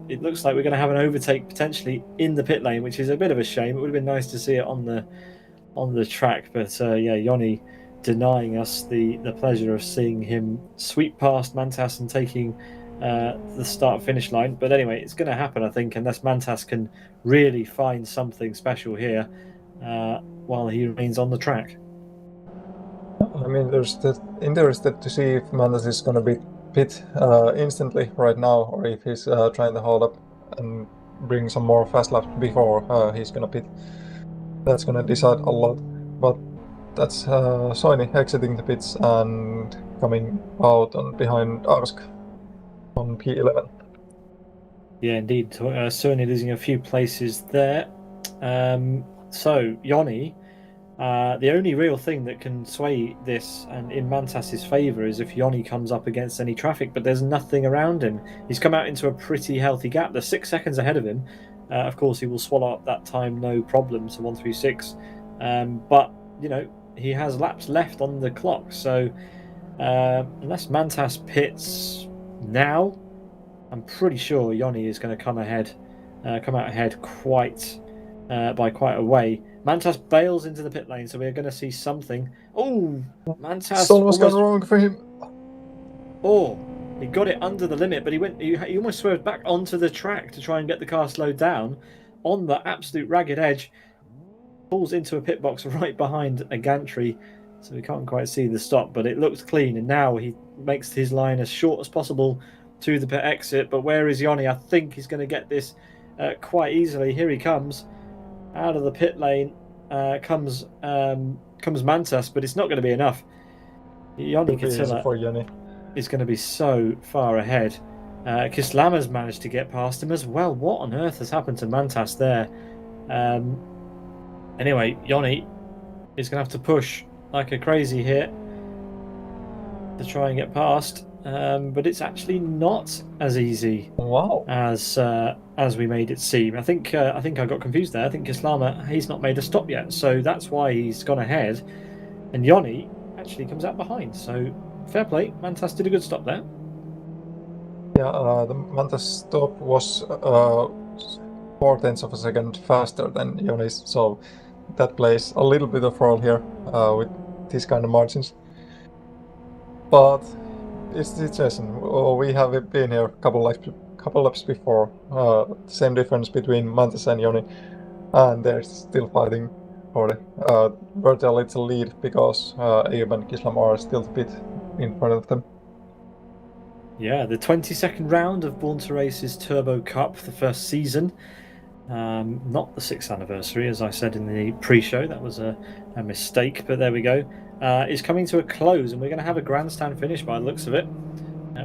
[SPEAKER 1] it looks like we're going to have an overtake potentially in the pit lane, which is a bit of a shame. It would have been nice to see it on the track, but yeah, Yoni denying us the pleasure of seeing him sweep past Mantas and taking the start-finish line. But anyway, it's going to happen, I think, unless Mantas can really find something special here while he remains on the track.
[SPEAKER 2] I mean, there's interested to see if Mantas is going to be pit instantly right now, or if he's trying to hold up and bring some more fast laps before he's gonna pit. That's gonna decide a lot. But that's Soini exiting the pits and coming out behind Arsk on P11.
[SPEAKER 1] Yeah, indeed. Soini losing a few places there. So Yoni, the only real thing that can sway this and in Mantas's favour is if Yoni comes up against any traffic, but there's nothing around him. He's come out into a pretty healthy gap. They're 6 seconds ahead of him. Of course, he will swallow up that time, no problem, to 136. But, you know, he has laps left on the clock. So unless Mantas pits now, I'm pretty sure Yoni is going to come out ahead by quite a way. Mantas bails into the pit lane, so we're going to see something. Oh, Mantas
[SPEAKER 2] almost gone wrong for him.
[SPEAKER 1] Oh, he got it under the limit, but he almost swerved back onto the track to try and get the car slowed down on the absolute ragged edge. Falls into a pit box right behind a gantry, so we can't quite see the stop, but it looks clean. And now he makes his line as short as possible to the pit exit. But where is Yoni? I think he's going to get this quite easily. Here he comes out of the pit lane. Comes Mantas, but it's not going to be enough. Yoni Katila is going to be so far ahead. Kislama's managed to get past him as well. What on earth has happened to Mantas there? Anyway, Yoni is going to have to push like a crazy here to try and get past, but it's actually not as easy as we made it seem. I think I got confused there. I think Kislama, he's not made a stop yet, so that's why he's gone ahead, and Yoni actually comes out behind. So fair play, Mantas did a good stop there.
[SPEAKER 2] Yeah, the Mantas stop was 0.4 of a second faster than Yoni's, so that plays a little bit of role here with these kind of margins. But it's the situation. We have been here a couple laps before. Same difference between Mantas and Yoni, and they're still fighting for the virtual little lead because Ayub and Kislam are still a bit in front of them.
[SPEAKER 1] Yeah, the 22nd round of Born to Race's Turbo Cup, the first season. Not the 6th anniversary, as I said in the pre-show. That was a mistake, but there we go. Is coming to a close, and we're going to have a grandstand finish by the looks of it.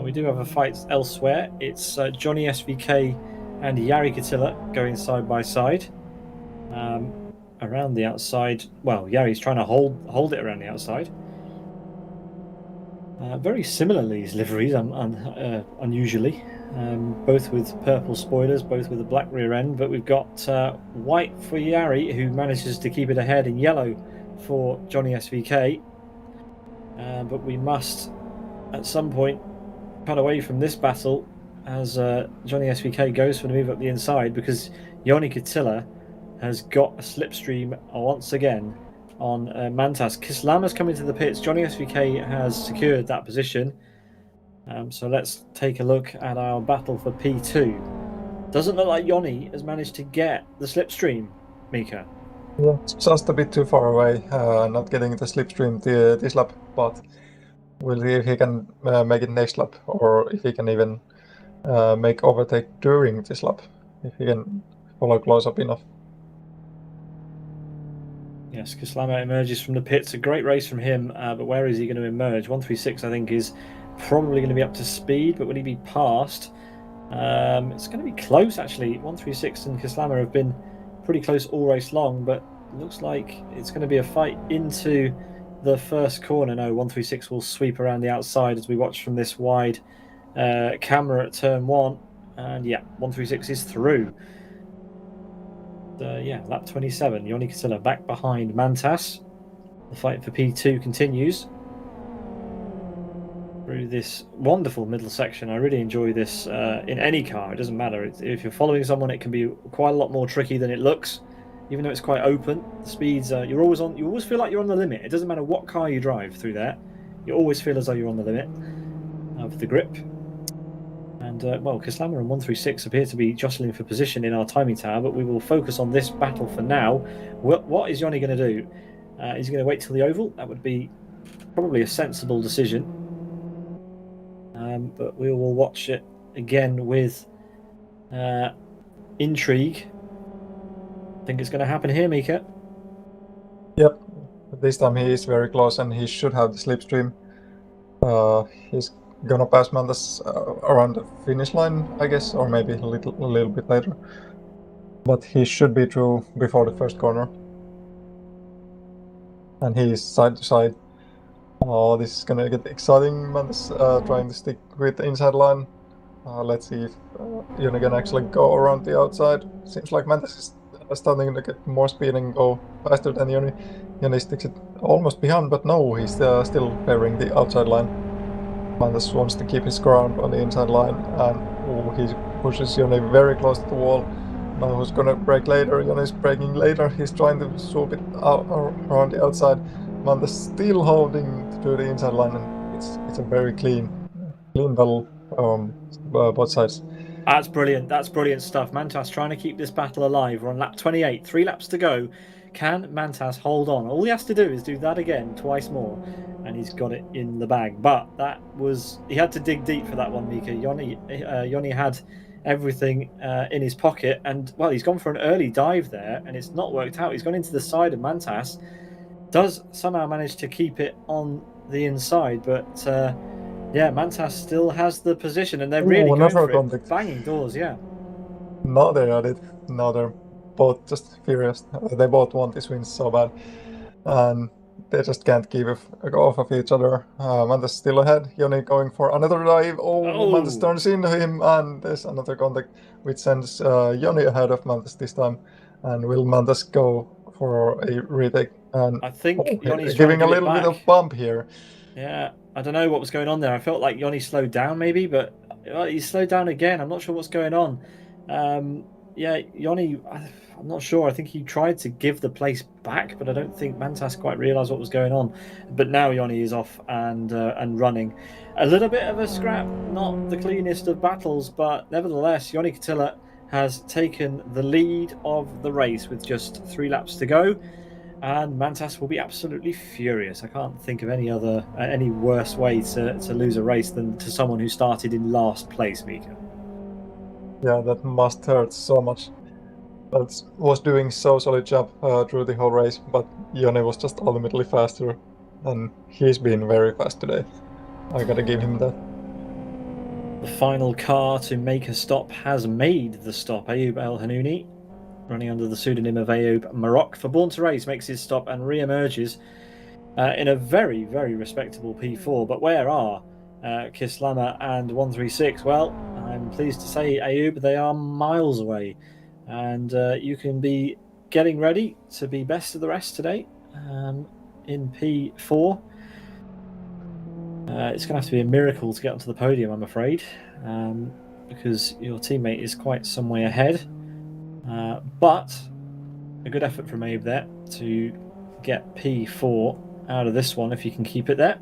[SPEAKER 1] We do have a fight elsewhere. It's Johnny SVK and Jari Katila going side by side. Around the outside, well, Jari's trying to hold it around the outside. Very similar, these liveries, unusually. Both with purple spoilers, both with a black rear end, but we've got white for Jari, who manages to keep it ahead, and yellow for Johnny SVK. But we must, at some point, cut away from this battle as Johnny SVK goes for the move up the inside, because Joni Katila has got a slipstream once again on Mantas. Kislama's coming to the pits. Johnny SVK has secured that position. So let's take a look at our battle for P2. Doesn't look like Yoni has managed to get the slipstream, Miika.
[SPEAKER 2] Yeah, it's just a bit too far away, not getting the slipstream this lap, but we'll see if he can make it next lap, or if he can even make overtake during this lap, if he can follow close up enough.
[SPEAKER 1] Yes, Kislama emerges from the pits. A great race from him, but where is he going to emerge? 136, I think, is probably going to be up to speed, but will he be passed? It's going to be close, actually. 136 and Kislama have been pretty close all race long, but it looks like it's going to be a fight into the first corner. No, 136 will sweep around the outside as we watch from this wide camera at turn 1. And yeah, 136 is through. Yeah, lap 27. Joni Katila back behind Mantas. The fight for P2 continues through this wonderful middle section. I really enjoy this in any car. It doesn't matter. If you're following someone, it can be quite a lot more tricky than it looks. Even though it's quite open, the speeds you're always on. You always feel like you're on the limit. It doesn't matter what car you drive through there. You always feel as though you're on the limit of the grip. And well, Kislama and 136 appear to be jostling for position in our timing tower, but we will focus on this battle for now. What is Yoni going to do? Is he going to wait till the oval? That would be probably a sensible decision. But we will watch it again with intrigue. I think it's going to happen here, Miika.
[SPEAKER 2] Yep, this time he is very close, and he should have the slipstream. He's gonna pass Mantas around the finish line, I guess, or maybe a little bit later. But he should be through before the first corner. And he is side to side. Oh, this is gonna get exciting. Mantas trying to stick with the inside line. Let's see if Yoni can actually go around the outside. Seems like Mantas is starting to get more speed and go faster than Yoni. Yoni sticks it almost behind, but no, he's still favoring the outside line. Mantas wants to keep his ground on the inside line, and he pushes Yoni very close to the wall. Now who's gonna brake later? Yoni's braking later. He's trying to swoop it out around the outside. Mantas still holding to the inside line, and it's a very clean clean battle, both sides.
[SPEAKER 1] That's brilliant. That's brilliant stuff. Mantas trying to keep this battle alive. We're on lap 28, 3 laps to go. Can Mantas hold on? All he has to do is do that again twice more, and he's got it in the bag. But he had to dig deep for that one, Miika. Yoni had everything in his pocket, and well, he's gone for an early dive there, and it's not worked out. He's gone into the side of Mantas. Does somehow manage to keep it on the inside, but yeah, Mantas still has the position, and they're really going for it. Banging doors, yeah.
[SPEAKER 2] No, they are it. No, they're both just furious. They both want this win so bad, and they just can't keep off of each other. Mantas still ahead. Yoni going for another dive. Oh, Mantas turns into him, and there's another contact, which sends Yoni ahead of Mantas this time. And will Mantas go for a retake? And
[SPEAKER 1] I think Yoni's
[SPEAKER 2] giving a little bit of bump here.
[SPEAKER 1] Yeah, I don't know what was going on there. I felt like Yoni slowed down maybe, but he slowed down again. I'm not sure what's going on. Yeah, Yoni, I'm not sure. I think he tried to give the place back, but I don't think Mantas quite realised what was going on. But now Yoni is off and running. A little bit of a scrap, not the cleanest of battles, but nevertheless, Yoni Katila has taken the lead of the race with just 3 laps to go. And Mantas will be absolutely furious. I can't think of any worse way to lose a race than to someone who started in last place, Miika.
[SPEAKER 2] Yeah, that must hurt so much. That was doing so solid job through the whole race, but Yoni was just ultimately faster, and he's been very fast today. I gotta give him that.
[SPEAKER 1] The final car to make a stop has made the stop. Ayoub El Hanouni, running under the pseudonym of Ayoub Maroc for Born to Race, makes his stop and re-emerges in a very, very respectable P4. But where are Kislama and 136? Well, I'm pleased to say, Ayoub, they are miles away. And you can be getting ready to be best of the rest today in P4. It's going to have to be a miracle to get onto the podium, I'm afraid, because your teammate is quite some way ahead. But a good effort from Abe there to get P4 out of this one, if you can keep it there.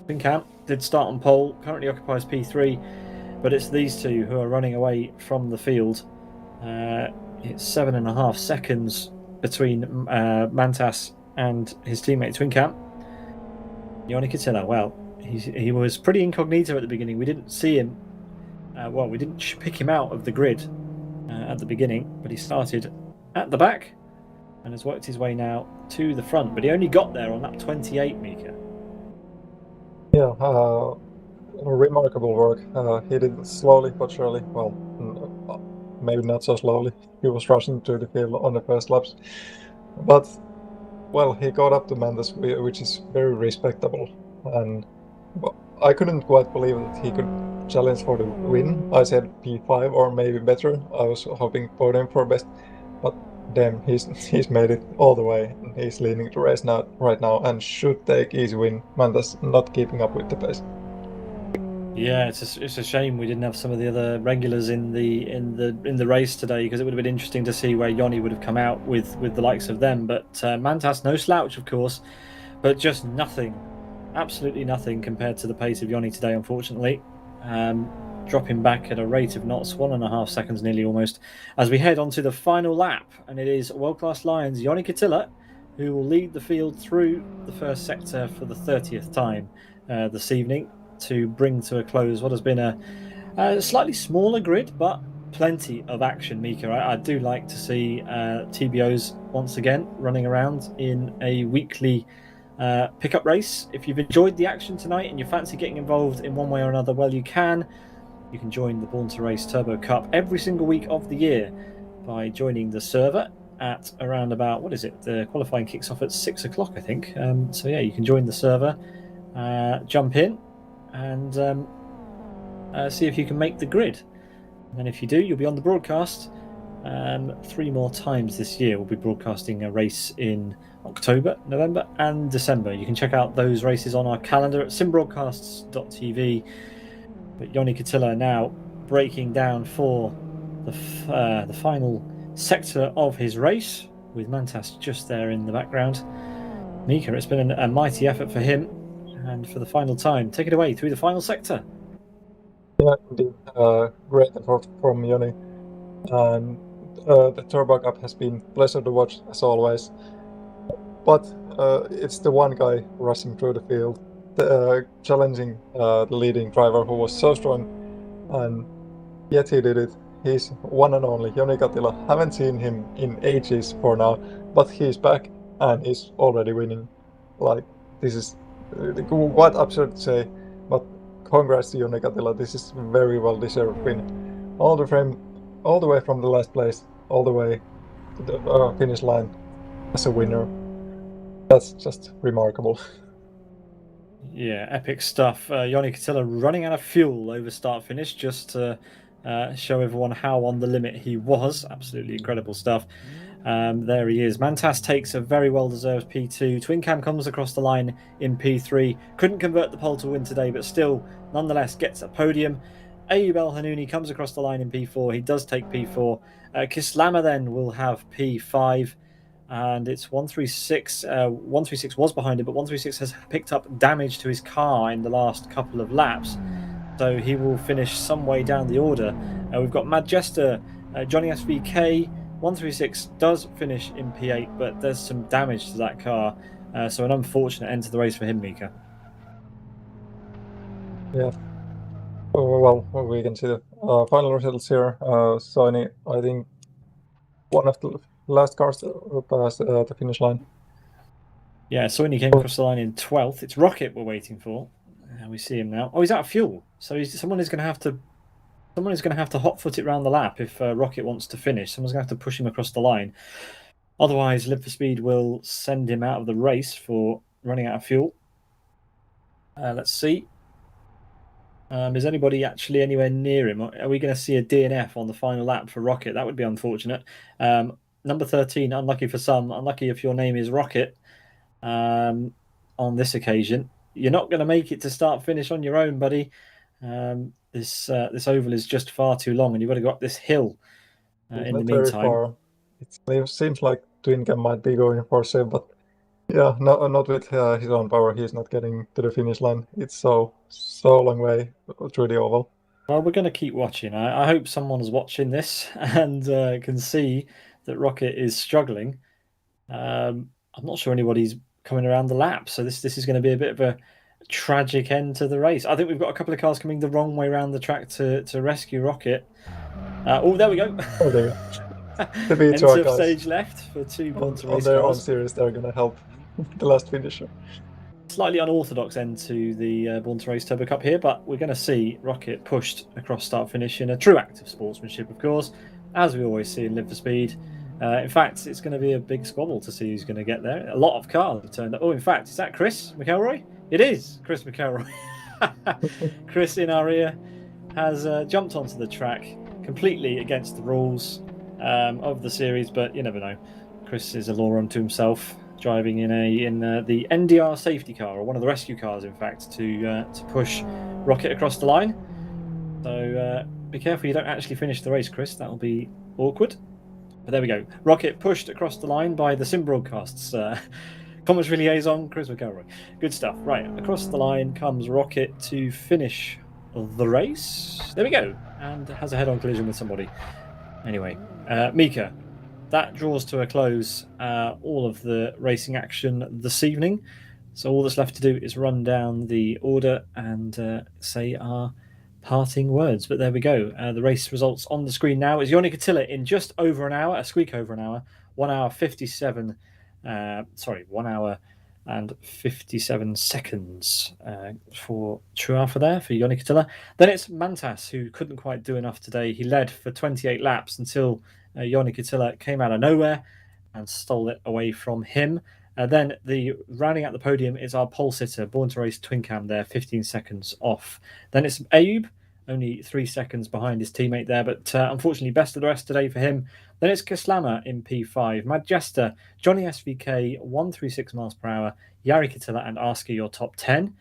[SPEAKER 1] Pinkamp did start on pole, currently occupies P3, but it's these two who are running away from the field. It's 7.5 seconds between Mantas and his teammate Twinkamp. Yoni Katila, well, he was pretty incognito at the beginning. We didn't see him. We didn't pick him out of the grid at the beginning, but he started at the back and has worked his way now to the front. But he only got there on lap 28, Miika.
[SPEAKER 2] Yeah, remarkable work. He did it slowly but surely. Well, maybe not so slowly. He was rushing to the field on the first laps. But, well, he got up to Mantas, which is very respectable. And I couldn't quite believe that he could challenge for the win. I said P5 or maybe better. I was hoping for him for best. But damn, he's made it all the way. He's leading the race right now and should take easy win. Mantas not keeping up with the pace.
[SPEAKER 1] Yeah, it's a shame we didn't have some of the other regulars in the race today, because it would have been interesting to see where Yoni would have come out with the likes of them. But Mantas, no slouch, of course, but just nothing, absolutely nothing compared to the pace of Yoni today, unfortunately. Dropping back at a rate of knots, 1.5 seconds nearly almost, as we head onto the final lap, and it is World Class Lions Yoni Katila who will lead the field through the first sector for the 30th time this evening, to bring to a close what has been a slightly smaller grid, but plenty of action, Miika. I do like to see TBOs once again running around in a weekly pickup race. If you've enjoyed the action tonight and you fancy getting involved in one way or another, well, you can join the Born to Race Turbo Cup every single week of the year by joining the server at around about, what is it, the qualifying kicks off at 6 o'clock, I think. So yeah, you can join the server, jump in and see if you can make the grid. And then if you do, you'll be on the broadcast 3 more times this year. We'll be broadcasting a race in October, November and December. You can check out those races on our calendar at simbroadcasts.tv. But Yoni Katila now breaking down for the final sector of his race, with Mantas just there in the background. Miika, it's been a mighty effort for him, and for the final time, take it away through the final sector.
[SPEAKER 2] Yeah, indeed. Great effort from Joni. And the turbo gap has been pleasure to watch as always. But it's the one guy rushing through the field, challenging the leading driver who was so strong, and yet he did it. He's one and only Joni Katila. Haven't seen him in ages for now, but he's back and he's already winning. Like, this is quite absurd to say, but congrats to Joni Katila. This is very well deserved win. All the way from the last place, all the way to the finish line as a winner. That's just remarkable.
[SPEAKER 1] Yeah, epic stuff. Joni Katila running out of fuel over start finish just to show everyone how on the limit he was. Absolutely incredible stuff. There he is. Mantas takes a very well-deserved P2. Twin Cam comes across the line in P3. Couldn't convert the pole to win today, but still, nonetheless, gets a podium. Ayub El Hanouni comes across the line in P4. He does take P4. Kislama then will have P5. And it's 136. 136 was behind it, but 136 has picked up damage to his car in the last couple of laps. So he will finish some way down the order. We've got Mad Jester, Johnny SVK. 136 does finish in P8, but there's some damage to that car. So an unfortunate end to the race for him, Miika.
[SPEAKER 2] Yeah. Well, we can see the final results here. Sony, I think, one of the last cars past the finish line.
[SPEAKER 1] Yeah, Soini came across the line in 12th. It's Rocket we're waiting for. We see him now. Oh, he's out of fuel. So someone is going to have to hot-foot it around the lap if Rocket wants to finish. Someone's going to have to push him across the line. Otherwise, Live for Speed will send him out of the race for running out of fuel. Let's see. Is anybody actually anywhere near him? Are we going to see a DNF on the final lap for Rocket? That would be unfortunate. Number 13, unlucky for some, unlucky if your name is Rocket. On this occasion, you're not going to make it to start finish on your own, buddy. This oval is just far too long, and you've got to go up this hill. In the meantime,
[SPEAKER 2] it seems like Twin Cam might be going for save, but yeah, not with his own power. He's not getting to the finish line. It's so long way through the oval.
[SPEAKER 1] Well, we're going to keep watching. I hope someone's watching this and can see that Rocket is struggling. I'm not sure anybody's coming around the lap, so this is going to be a bit of a tragic end to the race. I think we've got a couple of cars coming the wrong way around the track to rescue Rocket. Oh, there we go.
[SPEAKER 2] Oh, there. The
[SPEAKER 1] Enter stage left for two Born to Race
[SPEAKER 2] on their
[SPEAKER 1] cars.
[SPEAKER 2] own series, they're going to help the last finisher.
[SPEAKER 1] Slightly unorthodox end to the Born to Race Turbo Cup here, but we're going to see Rocket pushed across start finish in a true act of sportsmanship, of course, as we always see in Live for Speed. In fact, it's going to be a big squabble to see who's going to get there. A lot of cars have turned up. Oh, in fact, is that Chris McElroy? It is Chris McElroy. Chris in our ear has jumped onto the track completely against the rules of the series, but you never know. Chris is a law unto himself, driving in the NDR safety car, or one of the rescue cars, in fact, to push Rocket across the line. So be careful you don't actually finish the race, Chris. That'll be awkward. But there we go. Rocket pushed across the line by the Sim Broadcasts. Commentary liaison, Chris McElroy. Good stuff. Right, across the line comes Rocket to finish the race. There we go. And has a head-on collision with somebody. Anyway, Miika, that draws to a close all of the racing action this evening. So all that's left to do is run down the order and say our parting words. But there we go. The race results on the screen now is Joni Katila in just over an hour, a squeak over an hour, 1 hour 57. 1 hour and 57 seconds for True Alpha there for Joni Katila. Then it's Mantas, who couldn't quite do enough today. He led for 28 laps until Joni Katila came out of nowhere and stole it away from him. Then the rounding out the podium is our pole sitter, Born to Race Twin Cam there, 15 seconds off. Then it's Ayub, only 3 seconds behind his teammate there, but unfortunately best of the rest today for him. Then it's Kislama in P5, Mad Jester, Johnny SVK, 136 miles per hour, Jari Katila and Asker your top 10.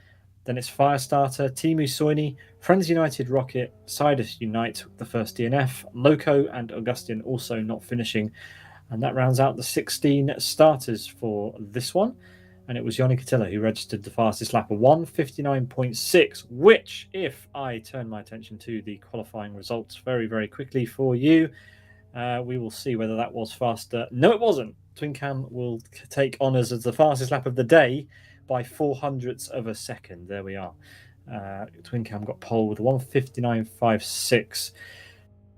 [SPEAKER 1] Then it's Firestarter, Timu Soini, Friends United Rocket, Sidus Unite, the first DNF, Loco and Augustin also not finishing. And that rounds out the 16 starters for this one. and it was Joni Katila who registered the fastest lap of 1:59.6, which, if I turn my attention to the qualifying results very, very quickly for you, we will see whether that was faster. No, it wasn't. Twincam will take honours as the fastest lap of the day by 0.04 of a second. There we are. Twincam got pole with 1:59.56.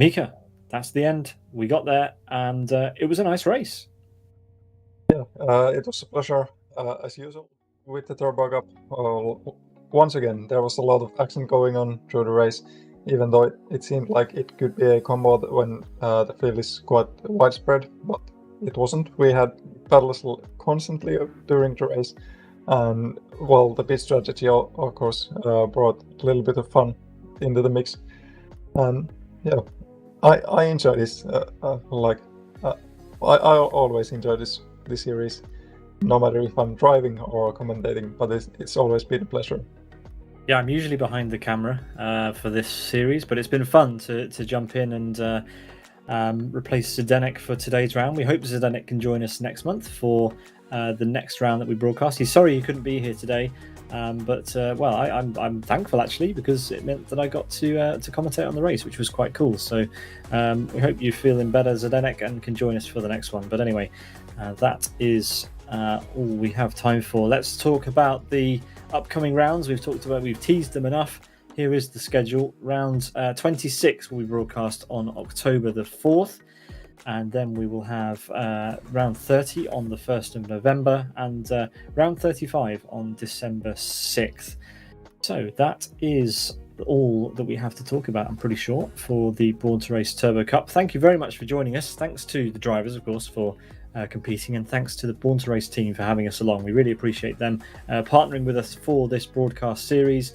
[SPEAKER 1] Miika, that's the end. We got there, and it was a nice race.
[SPEAKER 2] Yeah, it was a pleasure, as usual, with the Turbo Cup. Once again, there was a lot of action going on through the race, even though it seemed like it could be a combo when the field is quite widespread, but it wasn't. We had battles constantly during the race, and well, the pit strategy, of course, brought a little bit of fun into the mix. And yeah, I enjoy this. I always enjoy this series, no matter if I'm driving or commentating, but it's always been a pleasure.
[SPEAKER 1] Yeah, I'm usually behind the camera for this series, but it's been fun to jump in and replace Zdenek for today's round. We hope Zdenek can join us next month for the next round that we broadcast. He's sorry he couldn't be here today, but I'm thankful actually, because it meant that I got to commentate on the race, which was quite cool. So we hope you're feeling better, Zdenek, and can join us for the next one. But anyway, that is all we have time for. Let's talk about the upcoming rounds. We've teased them enough. Here is the schedule. Round 26 will be broadcast on October the 4th, and then we will have round 30 on the 1st of November and round 35 on December 6th. So that is all that we have to talk about, I'm pretty sure, for the Born to Race Turbo Cup. Thank you very much for joining us. Thanks to the drivers, of course, for competing, and thanks to the Born to Race team for having us along. We really appreciate them partnering with us for this broadcast series.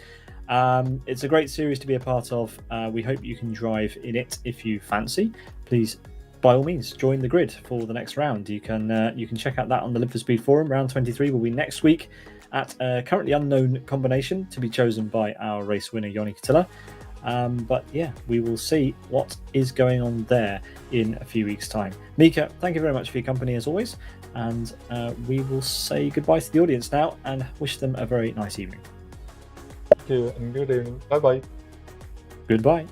[SPEAKER 1] It's a great series to be a part of. We hope you can drive in it if you fancy. Please, by all means, join the grid for the next round. You can check out that on the Live for Speed forum. Round 23 will be next week at a currently unknown combination to be chosen by our race winner, Joni Katila. But yeah, we will see what is going on there in a few weeks' time. Miika, thank you very much for your company as always, and we will say goodbye to the audience now and wish them a very nice evening.
[SPEAKER 2] Thank you, and good evening. Bye-bye.
[SPEAKER 1] Goodbye.